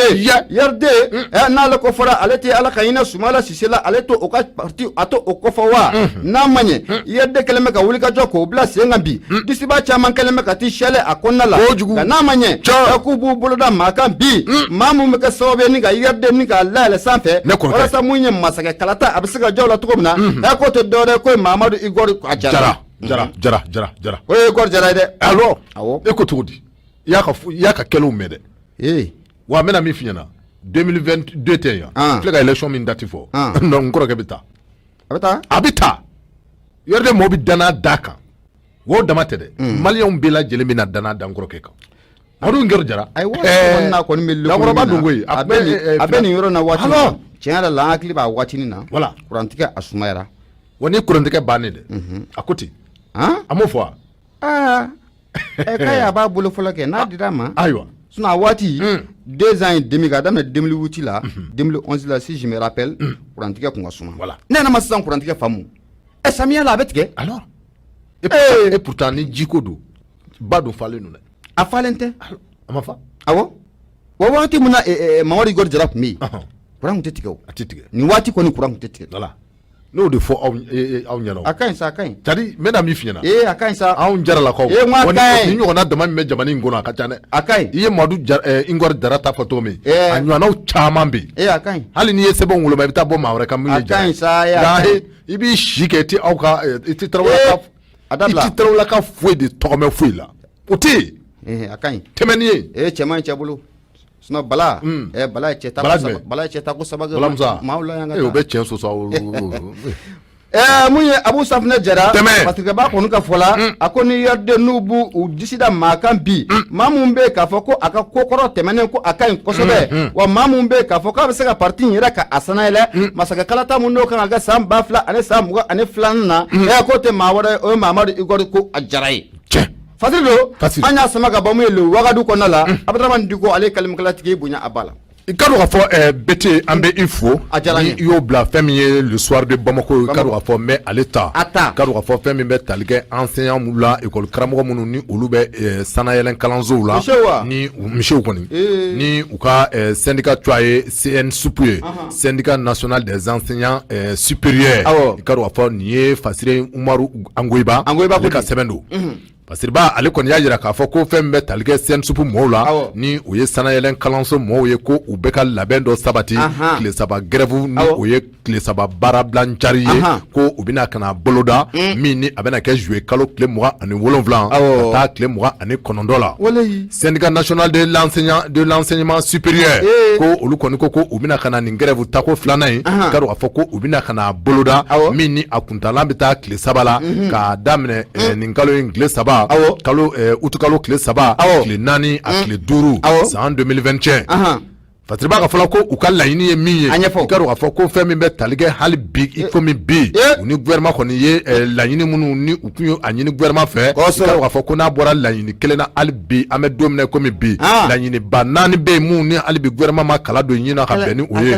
n'ale ko fɔra ale tɛ Ala ka hinɛ Sumala Sise la ale to o ka parti a to o kɔfɛ wa n'a ma ɲɛ URD kɛlen bɛ ka wuli ka jɔ k'o bila sen kan bi disiba caman kɛlen bɛ ka t'i sɛlɛ a kɔnɔna la nka n'a ma ɲɛ k'u b'u boloda maa kan bi maa mun bɛ kɛ sababu ye ni ka URD ni ka layɛlɛ sanfɛ walasa mun ye masakɛ kalata a bɛ se ka jɔ o la cogo min na k'o tɛ dɔwɛrɛ ko ye Mamadu Igor Jara o ye Igor Jara ye dɛ awɔ e ko cogo di i y'a ka kɛlenw mɛn dɛ wa n bɛna min f'i ɲɛna 2022 tɛ yan filɛ ka élection min date fɔ donc n kɔrɔkɛ bɛ taa a bɛ taa URD mɔgɔw bɛ danaya d'a kan o dama tɛ dɛ maliyɛnw bɛɛ lajɛlen bɛ na danaya da n kɔrɔkɛ kan Mamadu Igor Jara lakɔrɔba don koyi a bɛ nin yɔrɔ na waati min tiɲɛ yɛrɛ la an hakili b'a waatinin na kurantigɛ a sumayara wa ni kurantigɛ bannen dɛ a ko ten a m'o fɔ wa k'a y'a b'a bolo fɔlɔ kɛ n'a dira a ma ayiwa sinon a waati 2 ans et demi k'a daminɛ 2008 la 2011 la si je me rappelle kurantigɛ kun ka suma ne yɛrɛ ma sisan kurantigɛ faamu samiya la a bɛ tigɛ alors et pourtant ni jiko don ba don falen don dɛ a falen tɛ a ma fa awɔ wa waati min na Mamadu Igor Jara tun bɛ yen kuran tun tɛ tigɛ o a tɛ tigɛ nin waati kɔni kuran tun tɛ tigɛ voilà n'o de fɔ aw ɲɛna a ka ɲi sa a ka ɲi c'est-à-dire n bɛna min f'i ɲɛna a ka ɲi sa anw Jaralakaw ni ɲɔgɔnna dama min bɛ jamana in kɔnɔ a ka ca dɛ a ka ɲi i ye Mamadu Igor Jara ta fɔ cogo min a ɲɔgɔnnaw caman bɛ yen a ka ɲi hali n'i ye sɛbɛnw woloma i bɛ taa bɔ maa wɛrɛ kan min ye Jara a ka ɲi sa i b'i si kɛ i tɛ Tarawelaka foyi de tɔgɔmɛ foyi la o tɛ yen a ka ɲi tɛmɛ ni ye cɛman cɛ bolo sinon Bala Bala ye cɛ ta ko saba kɛ maaw la yan ka taa o bɛ tiɲɛ sɔsɔ mun ye Abu Safinɛ Jara parce que b'a kɔni ka fɔ la a ko ni URD n'u b'u u disi da maa kan bi maa mun bɛ k'a fɔ ko a ka ko kɔrɔ tɛmɛnen ko a ka ɲi kosɛbɛ wa maa mun bɛ k'a fɔ k'a bɛ se ka parti in yɛrɛ ka a sanayɛlɛ masakɛ kalata mun n'o kan ka kɛ san 2000 ani san 22 na k'o tɛ maa wɛrɛ o ye Mamadu Igor ko a Jara ye fasiri don an y'a sama ka bɔ mun ye le Wagadu kɔnɔna la Abdramane Diko ale kalimukalatigi bonya a ba la i ka dɔn ka fɔ bete an bɛ i fo ni i y'o bila fɛn min ye le soir de Bamako i ka dɔn ka fɔ mais ale ta i ka dɔn ka fɔ fɛn min bɛ tali kɛ enseignant minnu la école karamɔgɔ minnu ni olu bɛ sanayɛlɛn kalansow la ni misiw kɔni ni u ka syndicat tɔgɔ ye CNSUP ye syndicat national des enseignants supérieurs i ka dɔn ka fɔ nin ye Fasire Umaru Angoyiba ale ka sɛbɛn don Pasiriba ale kɔni y'a jira k'a fɔ ko fɛn min bɛ tali kɛ CNSUP mɔɔw la ni o ye sanayɛlɛn kalanso mɔɔw ye ko u bɛ ka labɛn dɔ sabati tile saba grève ni o ye tile saba baara bilancari ye ko u bɛna kana boloda min ni a bɛna kɛ juillet kalo tile 27 ka taa tile 29 la syndicat national de l'enseignement supérieur ko olu kɔni ko u bɛna kana nin grève tako filanan ye ka dɔn k'a fɔ ko u bɛna kana boloda min ni a kuntalan bɛ taa tile saba la k'a daminɛ nin kalo in tile saba kalo utukalo tile saba tile 4 a tile 5 san 2021 Fasiriba ka fɔla ko u ka laɲini ye min ye i ka dɔn k'a fɔ ko fɛn min bɛ tali kɛ hali bi i komi bi u ni gouvernement kɔni ye laɲini minnu ni u tun ye a ɲini gouvernement fɛ i ka dɔn k'a fɔ ko n'a bɔra laɲini kelen na hali bi an bɛ don min na komi bi laɲini ba 4 bɛ yen mun ni hali bi gouvernement ma kala don ɲin na ka bɛn ni o ye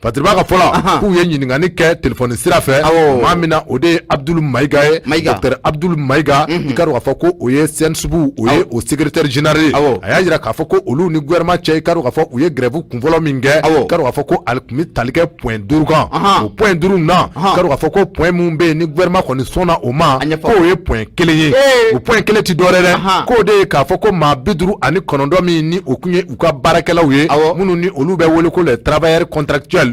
Fasiriba ka fɔla k'u ye ɲininkali kɛ telefɔni sira fɛ maa min na o de ye Abdul Mayiga ye Dr Abdul Mayiga i ka dɔn k'a fɔ ko o ye CNSUP o ye o secrétaire général ye a y'a jira k'a fɔ ko olu ni gouvernement cɛ i ka dɔn k'a fɔ u ye grève kunfɔlɔ min kɛ i ka dɔn k'a fɔ ko ale tun bɛ tali kɛ point 5 kan o point 5 na i ka dɔn k'a fɔ ko point min bɛ yen ni gouvernement kɔni sɔnna o ma k'o ye point 1 ye o point 1 ti dɔwɛrɛ dɛ k'o de ye k'a fɔ ko maa 59 min ni o tun ye u ka baarakɛlaw ye minnu ni olu bɛ wele ko les travailleurs contractuels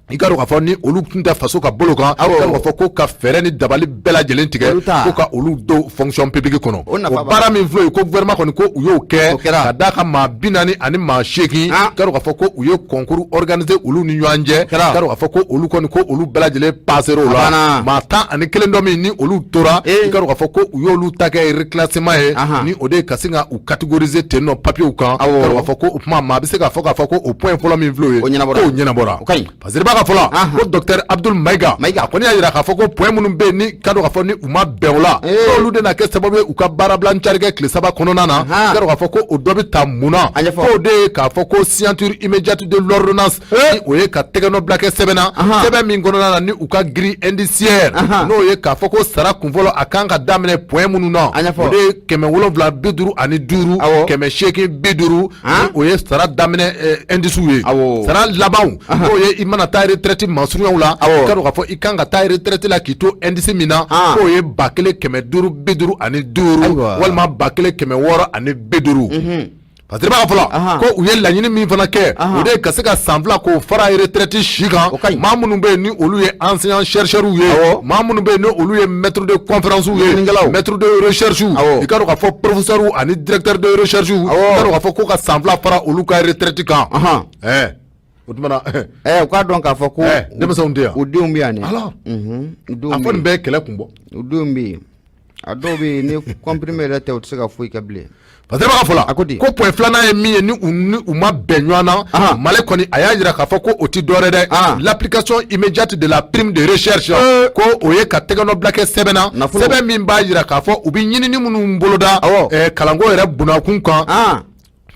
i ka dɔn k'a fɔ ni olu tun tɛ faso ka bolo kan i ka dɔn k'a fɔ ko ka fɛɛrɛ ni dabali bɛɛ lajɛlen tigɛ ko ka olu dɔw fonction publique kɔnɔ o baara min filɛ ko gouvernement kɔni ko u y'o kɛ ka d'a kan maa 40 ani maa 8 i ka dɔn k'a fɔ ko u ye concours organiser olu ni ɲɔgɔn cɛ i ka dɔn k'a fɔ ko olu kɔni ko olu bɛɛ lajɛlen passer o la maa 11 dɔ min ni olu tora i ka dɔn k'a fɔ ko u y'olu ta kɛ reclassement ye ni o de ye ka se ka u catégoriser ten nɔ papiers kan i ka dɔn k'a fɔ ko o tuma maa bɛ se k'a fɔ k'a fɔ ko o point fɔlɔ min filɛ o ye k'o ɲɛnabɔra Fasiriba ka fɔla ko Dr Abdul Mayiga a kɔni y'a jira k'a fɔ ko point minnu bɛ yen ni ka dɔn k'a fɔ ni u ma bɛn o la n'olu de na kɛ sababu ye u ka baara bilancari kɛ tile saba kɔnɔna na i ka dɔn k'a fɔ ko o dɔ bɛ ta mun na k'o de ye k'a fɔ ko signature immédiate de l'ordonnance ni o ye ka tɛgɛnɔ bila kɛ sɛbɛn na sɛbɛn min kɔnɔna na ni u ka grille indiciaire n'o ye k'a fɔ ko sara kunfɔlɔ a kan ka daminɛ point minnu na o de ye 755 850 ni o ye sara daminɛ indice ye sara labanw n'o ye i mana taa retraite mansuruyaw la i ka dɔn k'a fɔ i kan ka taa retraite la k'i to indice min na k'o ye 1555 walima 1650 Fasiriba ka fɔla ko u ye laɲini min fana kɛ o de ye ka se ka san 2 k'o fara retraite si kan maa minnu bɛ yen ni olu ye enseignant chercheurs ye maa minnu bɛ yen ni olu ye maître de conférence ye maître de recherche i ka dɔn k'a fɔ professeur ani directeur de recherche i ka dɔn k'a fɔ ko ka san 2 fara olu ka retraite kan o tumana u k'a dɔn k'a fɔ ko denmisɛnw tɛ yan u denw bɛ yan dɛ a fɔ nin bɛɛ ye kɛlɛ kun bɔ u denw bɛ yen a dɔw bɛ yen ni comprimé yɛrɛ tɛ u tɛ se ka foyi kɛ bilen Fasiriba ka fɔla ko point filanan ye min ye ni u ma bɛn ɲɔgɔn na Mali kɔni a y'a jira k'a fɔ ko o ti dɔwɛrɛ dɛ l'application immédiate de la prime de recherche ko o ye ka tɛgɛnɔ bila kɛ sɛbɛn na sɛbɛn min b'a jira k'a fɔ u bɛ ɲinini minnu boloda kalanko yɛrɛ bunakun kan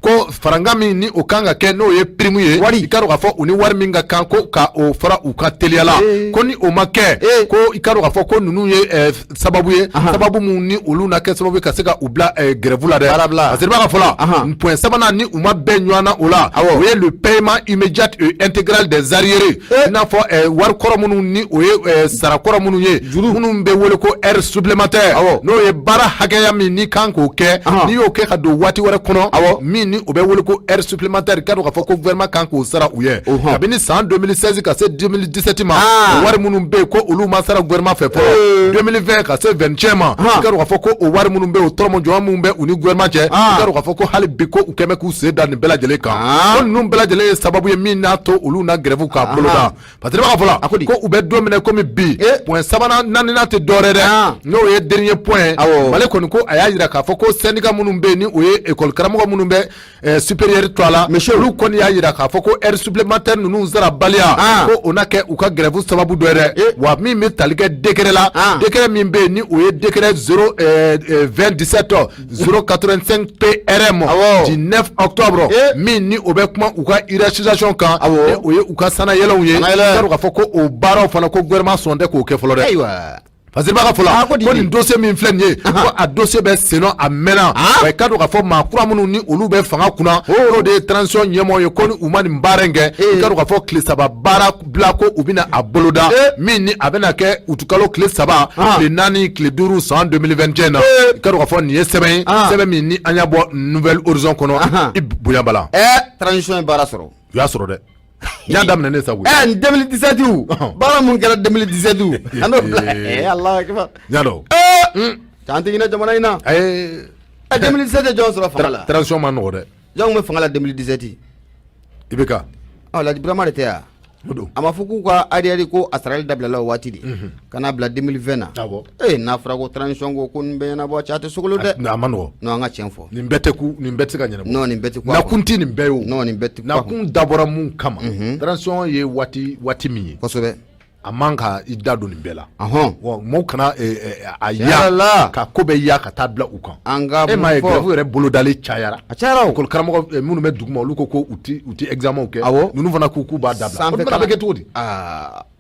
ko faranga min ni o kan ka kɛ n'o ye prime ye i ka dɔn k'a fɔ u ni wari min ka kan ko ka o fara u ka teliya la ko ni o ma kɛ ko i ka dɔn k'a fɔ ko ninnu ye sababu ye sababu mun ni olu na kɛ sababu ye ka se ka u bila grève la dɛ Fasiriba ka fɔla point sabanan ni u ma bɛn ɲɔgɔn na o la o ye le paiement immédiat et intégral des arriérés i n'a fɔ wari kɔrɔ minnu ni o ye sara kɔrɔ minnu ye minnu bɛ wele ko heure supplémentaire n'o ye baara hakɛya min ni kan k'o kɛ n'i y'o kɛ ka don waati wɛrɛ kɔnɔ min ni o bɛ wele ko heure supplémentaire ka dɔn k'a fɔ ko gouvernement kan k'o sara u ye kabini san 2016 ka se 2017 ma wari minnu bɛ yen ko olu ma sara gouvernement fɛ fɔlɔ 2020 ka se 21 ma i ka dɔn k'a fɔ ko o wari minnu bɛ yen o tɔrɔmɔ jɔn minnu bɛ u ni gouvernement cɛ i ka dɔn k'a fɔ ko hali bi ko u kɛn bɛ k'u sen da nin bɛɛ lajɛlen kan ko ninnu bɛɛ lajɛlen ye sababu ye min n'a to olu na grève k'a boloda Fasiriba ka fɔla ko u bɛ don minɛ komi bi point sabanan naaninan tɛ dɔwɛrɛ dɛ n'o ye dernier point Mali kɔni ko a y'a jira k'a fɔ ko syndicat minnu bɛ yen ni o ye école karamɔgɔ minnu bɛ supérieur to la olu kɔni y'a yira k'a fɔ ko heure supplémentaire ninnu sera baliya ko o na kɛ u ka grève sababu dɔ yɛrɛ wa min bɛ tali kɛ décret la décret min bɛ yen ni o ye décret 0/2017 085 PRM du 9 octobre min ni o bɛ kuma u ka hiérarchisation kan ni o ye u ka sanayɛlɛw ye k'a fɔ ko o baaraw fana ko gouvernement sɔn tɛ k'o kɛ fɔlɔ dɛ. Parce que b'a fɔla ko nin dossier min filɛ nin ye ko a dossier bɛ sen nɔ a mɛnna wa ka don k'a fɔ maa kura minnu ni olu bɛ fanga kunna o de ye transition ɲɛmɔgɔ ye ko ni u ma nin baara in kɛ i ka don k'a fɔ tile saba baara bila ko u bɛna a boloda min ni a bɛna kɛ utukalo tile saba tile naani tile duuru san 2021 na i ka don k'a fɔ nin ye sɛbɛn ye sɛbɛn min ni an y'a bɔ nouvelle horizon kɔnɔ i bonya bala transition ye baara sɔrɔ u y'a sɔrɔ dɛ. Y'a daminɛ ne sago 2017 baara mun kɛra 2017 ano bila Allah kiba y'a dɔn canti ɲinɛ jamana in na 2017 jɔn sɔrɔ fanga la transition ma nɔgɔ dɛ jɔn kun bɛ fanga la 2017 i bɛ ka Ladi Burama de tɛ yan a ma fɔ k'u ka arrière ko a sarali dabilala o waati de ka n'a bila 2020 na n'a fɔra ko transition ko nin bɛ ɲɛnabɔ cɛ a tɛ sogolo dɛ a ma nɔgɔ non an ka tiɲɛ fɔ nin bɛɛ tɛ ka ɲɛnabɔ non nin bɛɛ tɛ ko nakun tɛ nin bɛɛ ye o non nin bɛɛ tɛ nakun dabɔra mun kama transition ye waati min ye kosɛbɛ a man ka i da don nin bɛɛ la wa mɔgɔw kana a ya ka ko bɛ ya ka taa bila u kan e m'a ye grève yɛrɛ bolodali cayara école karamɔgɔ minnu bɛ duguma olu ko u ti examen kɛ ninnu fana k'u b'a dabila o bɛ kɛ cogo di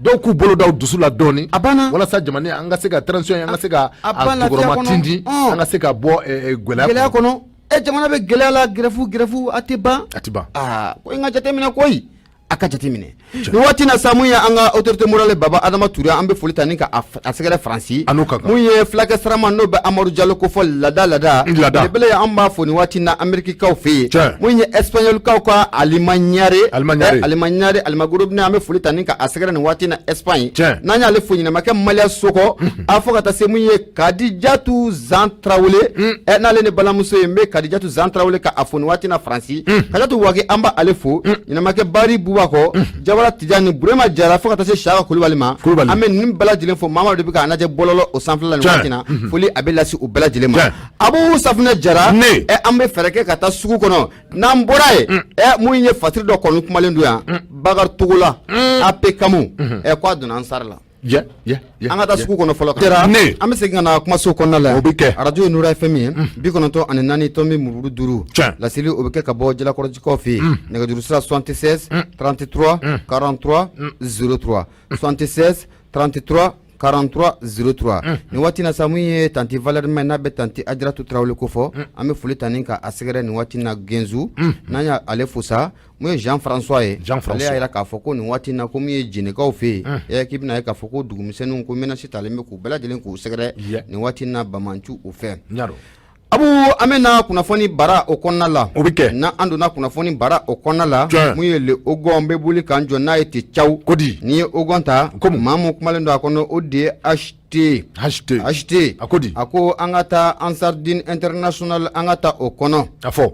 dɔw k'u bolo da u dusu la dɔɔni walasa jamana an ka se ka transition ye an ka se ka a tɔgɔma tindi an ka se ka bɔ gɛlɛya kɔnɔ jamana bɛ gɛlɛya la grève a tɛ ban ko in ka jateminɛ koyi a ka jateminɛ nin waati na sa mun ye an ka autorité morale Baba Adama Touré an bɛ foli ta ni ka a sɛgɛrɛ Faransi mun ye fulakɛ sarama n'o bɛ Amadu Jalo ko fɔ lada belebele ye an b'a fɔ nin waati na Amerikikaw fɛ yen mun ye Espagnolkaw ka Alimaɲare Alimagorobinɛ an bɛ foli ta ni ka a sɛgɛrɛ nin waati na Espagne n'an y'ale fo ɲinamakɛ Maliya Soko a fɔ ka taa se mun ye Kadijatu Zan Tarawele n'ale ni balimamuso ye n bɛ Kadijatu Zan Tarawele ka a fo nin waati na Faransi Kadijatu Wage an b'a ale fo ɲinamakɛ Bari Bubakɔ Jawara Tijani Burema Jara fo ka taa se Saka Kulubali ma an bɛ nin bɛɛ lajɛlen fo Mamadu de bɛ k'a lajɛ bɔlɔlɔ o sanfɛla nin waati na foli a bɛ lase u bɛɛ lajɛlen ma Abu Safunɛ Jara an bɛ fɛɛrɛ kɛ ka taa sugu kɔnɔ n'an bɔra ye mun ye fatiri dɔ kɔni kumalen don yan Bakari Togola AP Kamu k'a donna an sara la an ka taa sugu kɔnɔ fɔlɔ kan an bɛ segin ka na kumaso kɔnɔna la radio ye Nura FM ye 94.5 laseli o bɛ kɛ ka bɔ Jalakɔrɔjikaw fɛ yen nɛgɛjuru sira 76 33 43 03 76 33 43 03 nin waati na sa mun ye tanti Valeri Mayi n'a bɛ tanti Ajaratu Tarawele ko fɔ an bɛ foli ta ni ka a sɛgɛrɛ nin waati na Genzu n'an y'a ale fo sa mun ye Jean François ye ale y'a jira k'a fɔ ko nin waati na ko min ye Jɛnɛkaw fɛ yen k'i bɛna ye k'a fɔ ko dugumisɛnninw ko menace talen bɛ k'u bɛɛ lajɛlen k'u sɛgɛrɛ nin waati na Bamantu o fɛ Abu an bɛ na kunnafoni bara o kɔnɔna la o bɛ kɛ n'an donna kunnafoni bara o kɔnɔna la mun ye le Ogon bɛ boli k'an jɔ n'a ye ten caw kodi n'i ye Ogon ta maa mun kumalen don a kɔnɔ o de ye HT a ko an ka taa Ansardine International an ka taa o kɔnɔ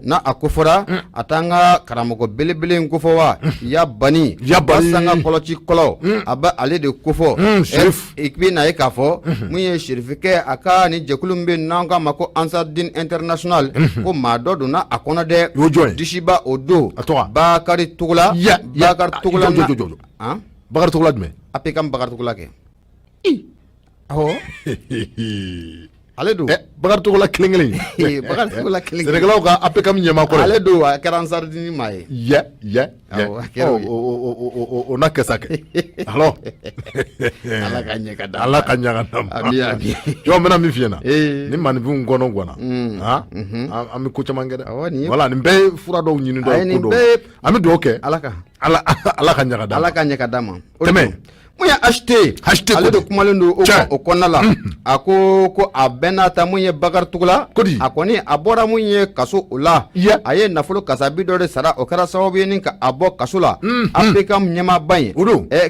n'a a ko fɔra a t'an ka karamɔgɔ belebele in ko fɔ wa Yabani Basanga kɔlɔci kɔlɔ a bɛ ale de ko fɔ i bɛ na ye k'a fɔ mun ye Serifikɛ a ka ni jɛkulu min bɛ n'an k'a ma ko Ansardine International ko maa dɔ donna a kɔnɔ dɛ Disiba o don Bakari Togola Bakari Togola jumɛn a bɛ kan Bakari Togola kɛ ale don Bakari Togola kelen Bakari Togola kelen Sɛnɛkɛlaw ka APCAM ɲɛmaa kɔrɔ ale don a kɛra Ansardine maa ye o na kɛsa kɛ alors Ala ka ɲɛ ka d'a ma jɔn bɛna min f'i ɲɛna ni maninfinw gɔnɔ gɔnna an bɛ ko caman kɛ dɛ voilà nin bɛɛ ye fura dɔw ɲini dɔ ko dɔw an bɛ dugawu kɛ Ala ka ɲɛ ka d'a ma tɛmɛ mun ye HT ale de kumalen don o kɔnɔna la a ko a bɛɛ n'a ta mun ye Bakari Togola a kɔni a bɔra mun ye kaso o la a ye nafolo kasabi dɔ de sara o kɛra sababu ye ni ka a bɔ kaso la APCAM ɲɛmaaba in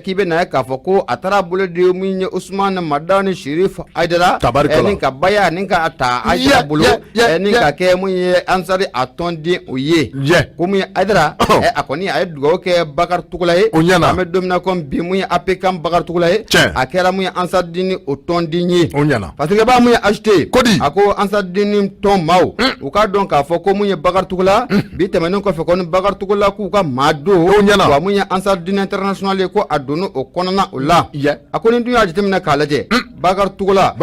k'i bɛ na ye k'a fɔ ko a taara bolo de mun ye Usumani Madani Sheriff Aidara ni ka baya ni ka ta Aidara bolo ni ka kɛ mun ye Ansari a tɔnden o ye ko mun ye Aidara a kɔni a ye dugawu kɛ Bakari Togola ye an bɛ don min na comme bi mun ye APCAM Islam bagartugula ye a kɛra mun ye Ansardini o tɔnden ye o ɲana parce que b'a mun ye acheté kodi a ko Ansardini tɔn maaw u ka dɔn k'a fɔ ko mun ye bagartugula bi tɛmɛnen kɔfɛ ko ni bagartugula k'u ka maa don wa mun ye Ansardini international ye ko a donna o kɔnɔna o la a ko ni dun y'a jateminɛ k'a lajɛ bagartugula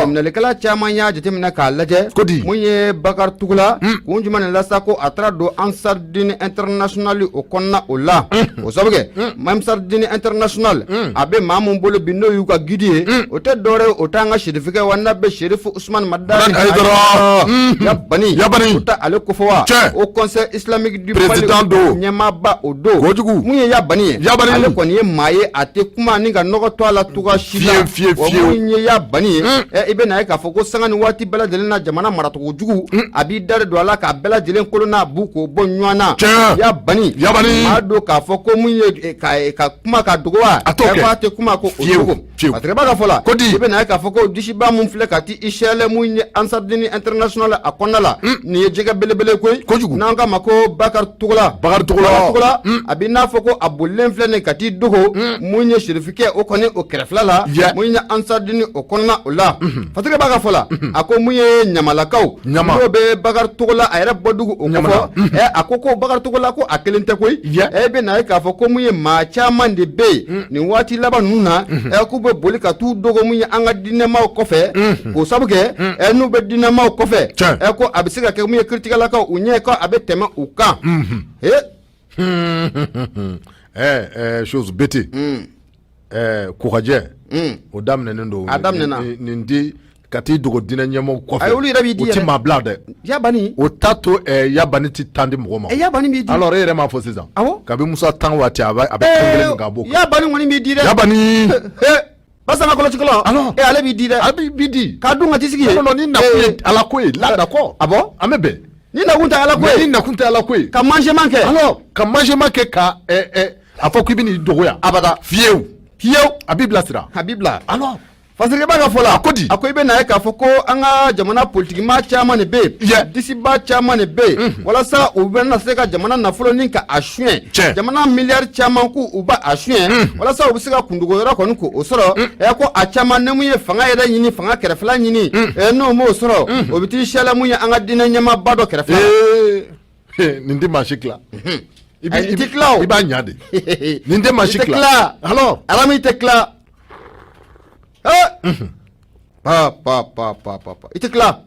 minɛlikɛla caman y'a jateminɛ k'a lajɛ mun ye bagartugula kun jumɛn de lasa ko a taara don Ansardini international o kɔnɔna o la o sabu kɛ Ansardini international a bɛ maa mun bolo bi n'o y'u ka guide ye o tɛ dɔwɛrɛ ye o t'an ka serifikɛ wa n'a bɛ serifu Usmane Madani Yabani o tɛ ale kofɔ wa o conseil islamique du président do ɲɛmaaba o don mun ye Yabani ye ale kɔni ye maa ye a tɛ kuma ni ka nɔgɔ to a la togoya si la wa mun ye Yabani ye i bɛ na ye k'a fɔ ko sanga ni waati bɛɛ lajɛlen na jamana maracogo jugu a b'i da de don a la k'a bɛɛ lajɛlen kolo n'a bu k'o bɔ ɲɔgɔn na Yabani maa don k'a fɔ ko mun ye ka kuma ka dogo wa a tɛ kuma ko o dogo parce que b'a ka fɔ la i bɛ na ye k'a fɔ ko disiba mun filɛ ka ti Isɛlɛ mun ye Ansardini international a kɔnɔna la nin ye jɛgɛ belebele kojugu n'an k'a ma ko Bagartugula a b'i n'a fɔ ko a bolilen filɛ nin ka t'i dogo mun ye serifikɛ o kɔni o kɛrɛfɛla la mun ye Ansardini o kɔnɔna o la parce que b'a ka fɔ la a ko mun ye ɲamalakaw n'o bɛ Bagartugula a yɛrɛ bɔdugu o kɔfɔ a ko Bagartugula ko a kelen tɛ koyi i bɛ na ye k'a fɔ ko mun ye maa caman de bɛ yen nin waati laban ninnu na k'u bɛ boli ka t'u dogo mun ye an ka diinɛmaw kɔfɛ k'o sabu kɛ n'u bɛ diinɛmaw kɔfɛ ko a bɛ se ka kɛ mun ye kiritikalakaw u ɲɛ ko a bɛ tɛmɛ u kan chose bête kokajɛ o daminɛnen don a daminɛna nin di ka t'i dogo diinɛ ɲɛmɔgɔw kɔfɛ olu yɛrɛ b'i di o ti maa bila dɛ Yabani o t'a to Yabani ti tan di mɔgɔ ma Yabani b'i di alors e yɛrɛ m'a fɔ sisan kabi Musa tan waati a bɛ kan kelen ka bɔ Yabani kɔni b'i di dɛ Yabani Basama Kɔlɔsikɔlɔ ale b'i di dɛ b'i di k'a dun ka t'i sigi ye non ni nakun ye Ala ko ye là d'accord an bɛ bɛn ni nakun tɛ Ala ko ye ni nakun tɛ Ala ko ye ka mangement kɛ alors ka mangement kɛ ka a fɔ k'i bɛ n'i dogo yan abada fiyewu a b'i bilasira a b'i bila alors parce que b'a ka fɔ la a ko i bɛ na ye k'a fɔ ko an ka jamana politikimaa caman de bɛ yen disiba caman de bɛ yen walasa u bɛ na se ka jamana nafolo ni ka a suɲɛ jamana miliyari caman k'u u b'a a suɲɛ walasa u bɛ se ka kundogo yɔrɔ kɔni k'o sɔrɔ ko a caman ni mun ye fanga yɛrɛ ɲini fanga kɛrɛfɛla ɲini n'o m'o sɔrɔ o bɛ t'i Isɛlɛ mun ye an ka diinɛ ɲɛmaaba dɔ kɛrɛfɛ nin tɛ maa si tila i tɛ tila o i b'a ɲa de nin tɛ maa si tila alors Arami tɛ tila i tɛ tila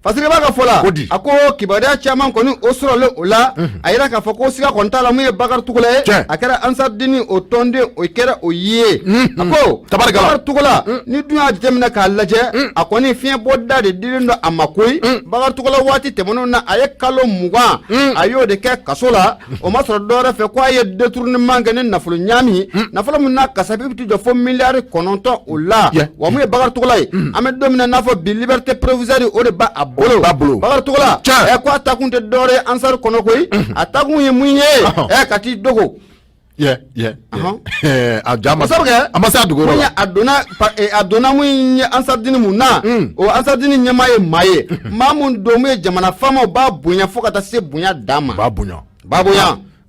parce que b'a ka fɔ la a ko kibaruya caman kɔni o sɔrɔlen o la a yira k'a fɔ ko siga kɔni t'a la mun ye Bagartugula ye a kɛra Ansardini o tɔnden o kɛra o ye a ko Bagartugula ni dun y'a jateminɛ k'a lajɛ a kɔni fiɲɛ bɔda de dilen don a ma koyi Bagartugula waati tɛmɛnenw na a ye kalo 20 a y'o de kɛ kaso la o ma sɔrɔ dɔwɛrɛ fɛ ko a ye détournement kɛ ni nafolo ɲaami nafolo min n'a kasabi bɛ t'i jɔ fo miliyari 9 o la wa mun ye Bagartugula ye an bɛ don min na n'a fɔ bi liberté provisoire o de b'a bolo Bagartugula ko a takun tɛ dɔwɛrɛ ye Ansar kɔnɔ koyi a takun ye mun ye ka t'i dogo a ma se a dogo la a donna mun ye Ansardini mun na o Ansardini ɲɛmaa ye maa ye maa mun don mun ye jamana faamaw b'a bonya fo ka taa se bonya dan ma b'a bonya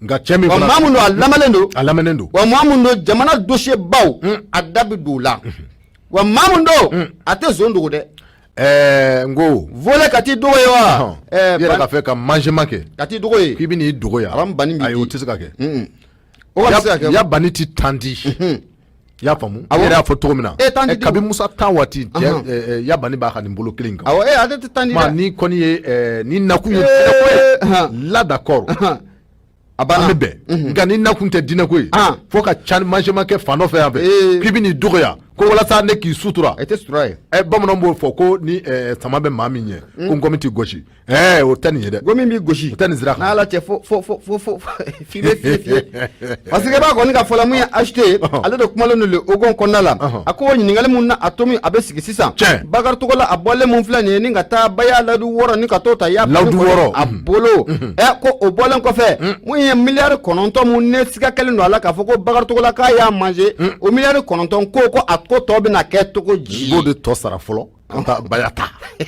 nka cɛ min fana maa mun don a lamɛnnen don wa maa mun don jamana dossier baw a da bɛ don o la wa maa mun don a tɛ zon dogo dɛ n ko voler ka t'i dogo ye wa i yɛrɛ ka fɛ ka mangement kɛ ka t'i dogo ye k'i bɛ n'i dogo yan ayi o tɛ se ka kɛ Yabani ti tan di i y'a faamu e yɛrɛ y'a fɔ cogo min na kabi Musa tan waati Yabani b'a ka nin bolo kelen kan ale tɛ tan di dɛ ni kɔni ye ni nakun ye là d'accord a bɛ bɛn nka ni nakun tɛ diinɛko ye fo ka ca mangement kɛ fan dɔ fɛ yan fɛ k'i bɛ n'i dogo yan ko walasa ne k'i sutura i tɛ sutura ye bamananw b'o fɔ ko ni sama bɛ maa min ɲɛ ko ngɔmi t'i gosi o tɛ nin ye dɛ ngɔmi b'i gosi o tɛ nin sira kan n'ala cɛ fo f'i bɛ fiye parce que b'a kɔni ka fɔ la mun ye acheté ale de kumalen don le Ogon kɔnɔna la a ko ɲininkali mun na a to min a bɛ sigi sisan Bagartugula a bɔlen mun filɛ nin ye ni ka taa Baya Ladu 6 ni ka t'o ta Ladu 6 a bolo ko o bɔlen kɔfɛ mun ye miliyari 9 mun ne siga kɛlen don a la k'a fɔ ko Bagartugula k'a y'a manger o miliyari 9 ko a ko tɔ bɛ na kɛ cogo ji b'o de tɔ sara fɔlɔ ka taa Baya ta n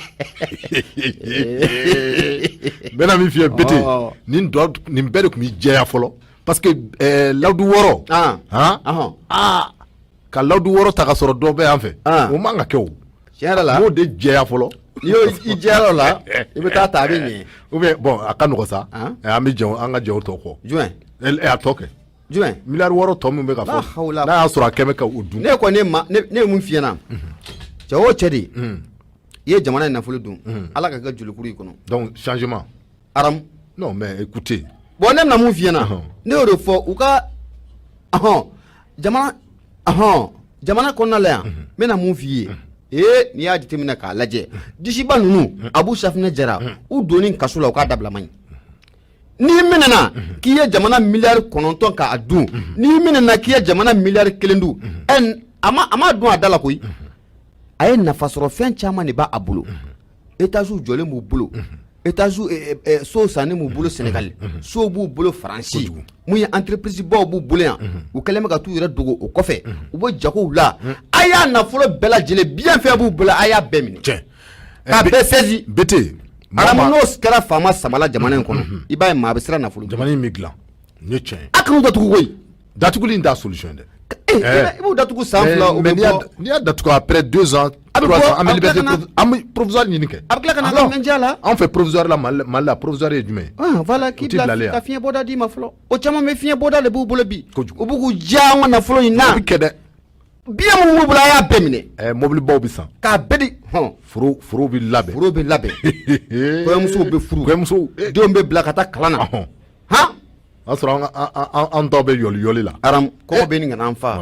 bɛna min f'i ye Bete nin bɛɛ de tun b'i jɛya fɔlɔ parce que lawdu woro ka lawdu woro ta ka sɔrɔ dɔ bɛ yan fɛ o man ka kɛ o tiɲɛ la n'o de jɛya fɔlɔ n'i y'o i jɛya la i bɛ taa ta a bɛ ɲɛ ou bien bon a ka nɔgɔ sa an bɛ jɛn an ka jɛn o tɔ kɔ jumɛn a tɔ kɛ jumɛn miliyari wɔɔrɔ tɔ min bɛ ka fɔ n'a y'a sɔrɔ a kɛ bɛ ka o dun ne kɔni ne ye mun f'i ɲɛna cɛ o cɛ de i ye jamana in nafolo dun ala ka kɛ jolikuru i kɔnɔ donc changement aramu non mais écoutez bon ne bɛna mun f'i ɲɛna ne y'o de fɔ u ka jamana kɔnɔna la yan n bɛna mun f'i ye n'i y'a jateminɛ k'a lajɛ disiba ninnu Abu Safinɛ Jara u donni kaso la u k'a dabila man ɲi n'i minɛna k'i ye jamana miliyari 9 k'a dun n'i minɛna k'i ye jamana miliyari 1 dun a ma dun a da la koyi a ye nafa sɔrɔ fɛn caman de b'a bolo étage jɔlen b'u bolo étage so sannen b'u bolo Sénégal so b'u bolo Faransi mun ye entreprise baw b'u bolo yan u kɛlen bɛ ka t'u yɛrɛ dogo o kɔfɛ u bɛ jagow la a y'a nafolo bɛɛ lajɛlen bien fɛn b'u bolo a y'a bɛɛ minɛ k'a bɛɛ saisi bete aramu n'o kɛra faama sabala jamana in kɔnɔ i b'a ye maa bɛ siran nafolo jamana in bɛ dilan n ye tiɲɛ a kanu datugu koyi datuguli in t'a solution dɛ i b'o datugu san fila o bɛ bɔ n'i y'a datugu après 2 ans 3 ans an bɛ liberté an bɛ provisoire ɲini kɛ a bɛ tila ka na lamɛndiya la an fɛ provisoire la Mali la provisoire ye jumɛn ye voilà k'i bila ka fiɲɛ bɔda d'i ma fɔlɔ o caman bɛ fiɲɛ bɔda de b'u bolo bi u b'u k'u diya an ka nafolo in na o bɛ kɛ dɛ biɲɛ mun b'u bolo a y'a bɛɛ minɛ mobilibaw bɛ san k'a bɛɛ di foro bɛ labɛn kɔɲɔmusow bɛ furu denw bɛ bila ka taa kalan na o y'a sɔrɔ an tɔw bɛ yɔli la aramu kɔgɔ bɛ nin ka n'an fa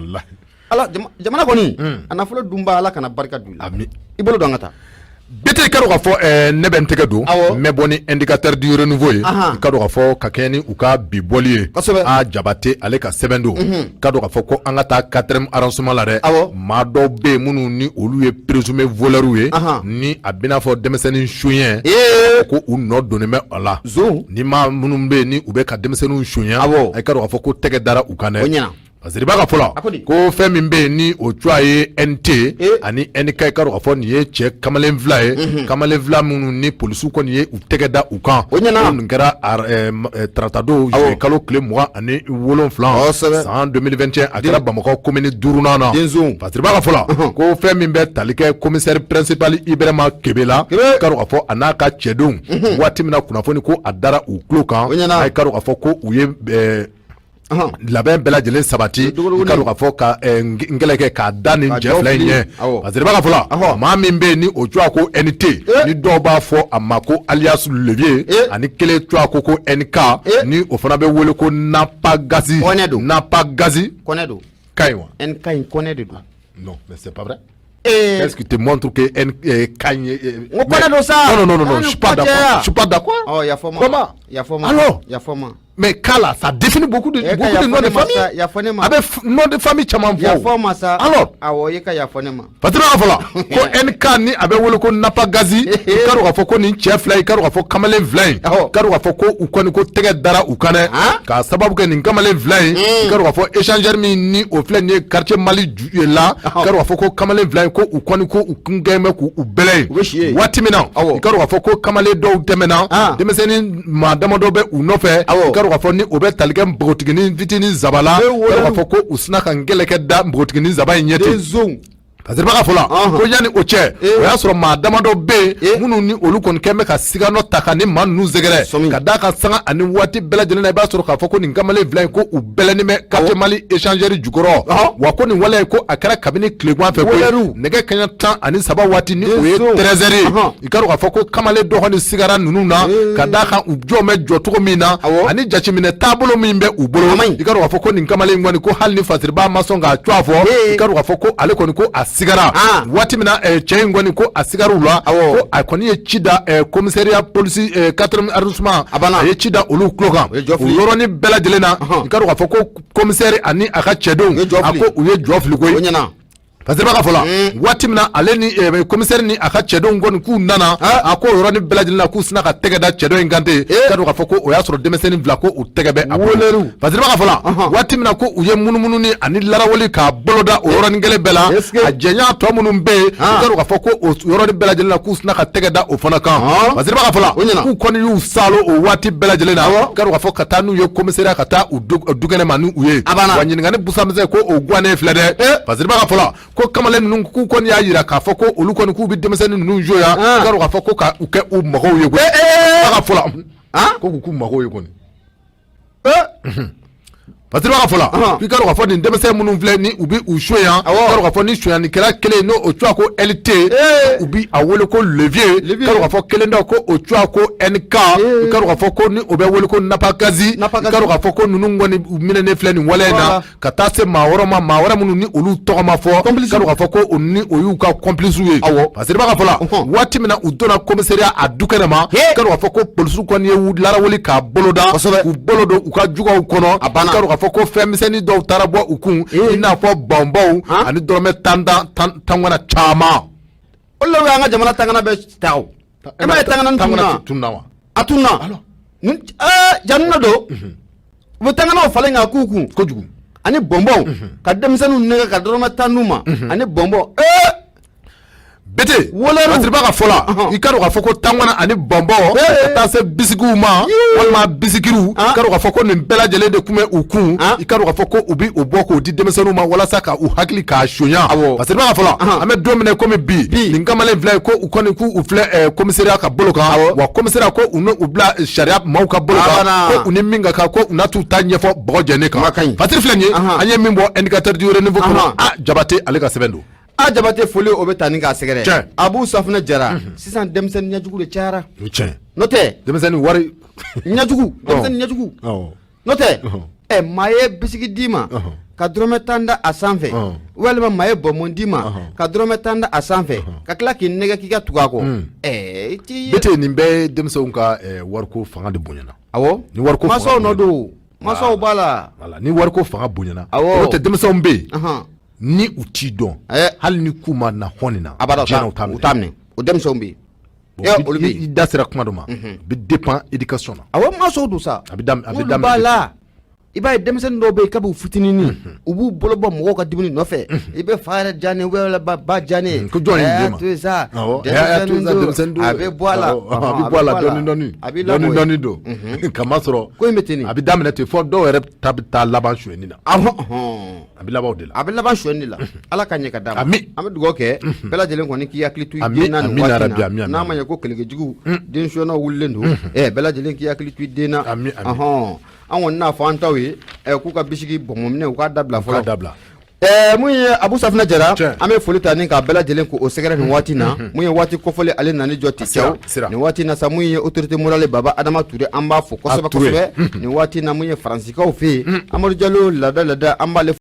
ala jamana kɔni a nafolo dunba ala kana barika don i bolo don an ka taa bete ka dɔn ka fɔ ne bɛ n tɛgɛ don n bɛ bɔ ni indicateur du renouveau ye ka dɔn ka fɔ ka kɛ ni u ka bi bɔli ye a Jabate ale ka sɛbɛn don ka dɔn ka fɔ ko an ka taa 4e arrondissement la dɛ maa dɔw bɛ yen minnu ni olu ye présumé voleurs ye ni a bɛ n'a fɔ denmisɛnnin suɲɛ ko u nɔ donnen bɛ a la ni maa minnu bɛ yen ni u bɛ ka denmisɛnninw suɲɛ a ka dɔn ka fɔ ko tɛgɛ dara u kan dɛ parce que i b'a ka fɔ la ko fɛn min bɛ yen ni o cogoya ye NT ani NK i ka dɔn ka fɔ nin ye cɛ kamalen fila ye kamalen fila minnu ni polisiw kɔni ye u tɛgɛ da u kan ko nin kɛra taratadon kalo tile 27 san 2021 a kɛra Bamakɔ commune 5nan na parce que i b'a ka fɔ la ko fɛn min bɛ tali kɛ commissaire principal Ibrahima Kebe la i ka dɔn ka fɔ a n'a ka cɛdenw waati min na kunnafoni ko a dara u tulo kan a ka dɔn ka fɔ ko u ye labɛn bɛɛ lajɛlen sabati i ka dɔn ka fɔ ka nkɛlɛ kɛ k'a da nin cɛ fila in ɲɛ parce que i b'a ka fɔ la maa min bɛ yen ni o cogoya ko NT ni dɔw b'a fɔ a ma ko alias Levier ani kelen cogoya ko NK ni o fana bɛ wele ko Napagazi ka ɲi wa NK in kɔnɛ de don non mais c'est pas vrai. Qu'est-ce qui te montre que Kanye on connaît de ça. Non, je suis pas d'accord. Oh, il y a format. Comment? Alors, il y a format. Mais Kala, ça définit beaucoup de noms de famille. Avec nom de famille caman fɔ. Il y a format ça. Alors, awo ye ka ya fɔ ne ma. Parce que fɔlɔ ko NK ni a bɛ wele ko Napagazi, i ka dɔn ka fɔ ko nin cɛ fila i ka dɔn ka fɔ kamalen fila in, i ka dɔn ka fɔ ko u kɔni ko tɛgɛ dara u kan dɛ, k'a sababu kɛ nin kamalen fila in, i ka dɔn ka fɔ échangeur min ni o filɛ nin ye quartier Mali la, i ka dɔn ka fɔ ko kamalen fila in ko u kɔni ko u kun gɛn bɛ k'u bɛlɛ ye. Waati min na, i ka dɔn ka fɔ ko kamalen dɔw tɛmɛna, denmisɛnnin maa damadɔ bɛ u nɔfɛ, i ka dɔn ka fɔ ni o bɛ tali kɛ npogotiginin fitinin zabala, i ka dɔn ka fɔ ko u sina ka nkɛlɛ kɛ da npogotiginin zaba in ɲɛ ten. Parce que i b'a ka fɔ la ko yanni o cɛ o y'a sɔrɔ maa damadɔ bɛ yen minnu ni olu kɔni kɛn bɛ ka siganɔ ta ka ni maa ninnu sɛgɛrɛ ka d'a kan sanga ani waati bɛɛ lajɛlen na i b'a sɔrɔ k'a fɔ ko nin kamalen fila in ko u bɛlɛnnen bɛ quartier Mali échangeur jukɔrɔ wa ko nin waleya in ko a kɛra kabini tilegan fɛ ko nɛgɛ kaɲɛ 13 waati ni o ye 13 heures i ka dɔn k'a fɔ ko kamalen dɔ kɔni sigara ninnu na ka d'a kan u jɔ bɛ jɔ cogo min na ani jateminɛ taabolo min bɛ u bolo i ka dɔn k'a fɔ ko nin kamalen kɔni ko hali ni fasiriba ma sɔn k'a cogoya fɔ i ka dɔn k'a fɔ ko ale kɔni ko a sigara waati min na cɛ in kɔni ko a sigar'u la ko a kɔni ye ci da commissariat police 4e arrondissement a ye ci da olu tulo kan o yɔrɔnin bɛɛ lajɛlen na i ka dɔn k'a fɔ ko commissaire ani a ka cɛdenw a ko u ye jɔ fili koyi parce que baka fola wati mina ale ni commissaire ni aka cɛdon gɔni k'u nana a ko yɔrɔ ni bɛɛ lajɛlen na k'u sina ka tɛgɛ da cɛdon in kante ka dɔn k'a fɔ ko o y'a sɔrɔ denmisɛnnin fila ko u tɛgɛ bɛ a bolo parce que baka fola wati mina ko u ye munumunu ni ani laraweli k'a bolo da o yɔrɔnin kelen bɛɛ la a jɛnya tɔ minnu bɛ yen ka dɔn k'a fɔ ko o yɔrɔnin bɛɛ lajɛlen na k'u sina ka tɛgɛ da o fana kan parce que baka fola k'u kɔni y'u salo o waati bɛɛ lajɛlen na ka dɔn k'a fɔ ka taa n'u ye commissariat ka taa u dukɛnɛ ma ni u ye wa ɲininkali busamisɛn ko o guwanen filɛ dɛ parce que baka fola ko kamalen ninnu k'u kɔni y'a yira k'a fɔ ko olu kɔni k'u bɛ denmisɛnnin ninnu joya ka dɔn k'a fɔ ko ka u kɛ u mɔgɔw ye koyi baka fola ko k'u mɔgɔw ye kɔni parce que baka fola k'i ka dɔn k'a fɔ nin denmisɛn minnu filɛ ni u bɛ u soya ka dɔn k'a fɔ ni soyannikɛla kelen n'o cogoya ko LT u bɛ a wele ko levier ka dɔn k'a fɔ kelen dɔ ko o cogoya ko NK ka dɔn k'a fɔ ko ni o bɛ wele ko napagazi ka dɔn k'a fɔ ko ninnu kɔni minɛnen filɛ nin waleya in na ka taa se maa wɛrɛ ma maa wɛrɛ minnu ni olu tɔgɔ ma fɔ ka dɔn k'a fɔ ko o ni o y'u ka complice ye parce que baka fola waati min na u donna commissariat a du kɛnɛ ma ka dɔn k'a fɔ ko polisiw kɔni ye laraweli k'a bolo da k'u bolo don u ka juguyaw kɔnɔ ka dɔn k'a fɔ ko fɛn misɛnnin dɔw taara bɔ u kun i n'a fɔ bɔnbɔnw ani dɔrɔmɛ tangana caman o le y'an ka jamana tangana bɛ ta o e ma ye tangana tunna wa a tunna januna don u bɛ tanganaw falen ka k'u kun kojugu ani bɔnbɔnw ka denmisɛnninw nɛgɛ ka dɔrɔmɛ 10 d'u ma ani bɔnbɔn bete parce ka fola i ka dɔn k'a fɔ ko tangana ani bɔnbɔn ka taa se bisikiw ma walima bisikiriw ka dɔn k'a fɔ ko nin bɛɛ lajɛlen de tun bɛ u kun i ka dɔn k'a fɔ ko u bɛ o bɔ k'o di denmisɛnninw ma walasa ka u hakili k'a sonya parce que ka fola an bɛ don minɛ komi bi nin kamalen filɛ ko u kɔni k'u filɛ commissariat ka bolo kan wa commissariat ko u n'u bila sariya maaw ka bolo kan ko u ni min ka kan ko u na t'u ta ɲɛfɔ bɔgɔ jɛnen kan Fatiri filɛ nin ye an ye min bɔ indicateur du haut niveau kɔnɔ Jabate ale ka sɛbɛn don Jabate foli o bɛ taa ni k'a sɛgɛrɛ Abu Safunɛ Jara sisan denmisɛnnin ɲɛjugu de cayara n'o tɛ denmisɛnnin wari ɲɛjugu denmisɛnnin ɲɛjugu n'o tɛ maa ye bisiki d'i ma ka dɔrɔmɛ 10 da a sanfɛ walima maa ye bɔnbɔn d'i ma ka dɔrɔmɛ 10 da a sanfɛ ka tila k'i nɛgɛ k'i ka tugu a kɔ i t'i ye bete nin bɛɛ ye denmisɛnw ka wariko fanga de bonyana ni wariko masaw nɔ don masaw b'a la ni wariko fanga bonyana n'o tɛ denmisɛnw bɛ yen ni u t'i dɔn hali ni k'u ma na hɔn nin na u t'a minɛ o denmisɛnw bɛ yen i da sera kuma dɔ ma bɛ dépend éducation na masaw don sa a bɛ daminɛ b'a la i b'a ye denmisɛnnin dɔw bɛ yen kab'u fitininin u b'u bolo bɔ mɔgɔw ka dumuni nɔfɛ i bɛ fa yɛrɛ diya ne wala ba diya ne ko jɔn ye to ye sa denmisɛnnin a bɛ bɔ a la a bɛ dɔɔni don kama sɔrɔ ko in bɛ ten a bɛ daminɛ ten fɔ dɔw yɛrɛ ta bɛ taa laban suyɛnni na a bɛ laban o de la a bɛ laban suyɛnni la Ala ka ɲɛ ka d'a ma an bɛ dugawu kɛ bɛɛ lajɛlen kɔni k'i hakili to i den na nin waati in na n'a ma ɲɛ ko kɛlɛkɛjugu den suyɛnnaw wulilen don bɛɛ lajɛlen k'i hakili to i den na an kɔni n'a fɔ an taw ye k'u ka bisiki bɔnbɔnminɛ u k'a dabila fɔlɔ mun ye Abu Safunɛ Jara an bɛ foli ta ni k'a bɛɛ lajɛlen ko o sɛgɛrɛ nin waati na mun ye waati kɔfɔli ale nani jɔ ti cɛw nin waati na sa mun ye autorité morale Baba Adama Ture an b'a fɔ kosɛbɛ kosɛbɛ nin waati na mun ye Faransikaw fɛ yen Amadu Jalo lada an b'ale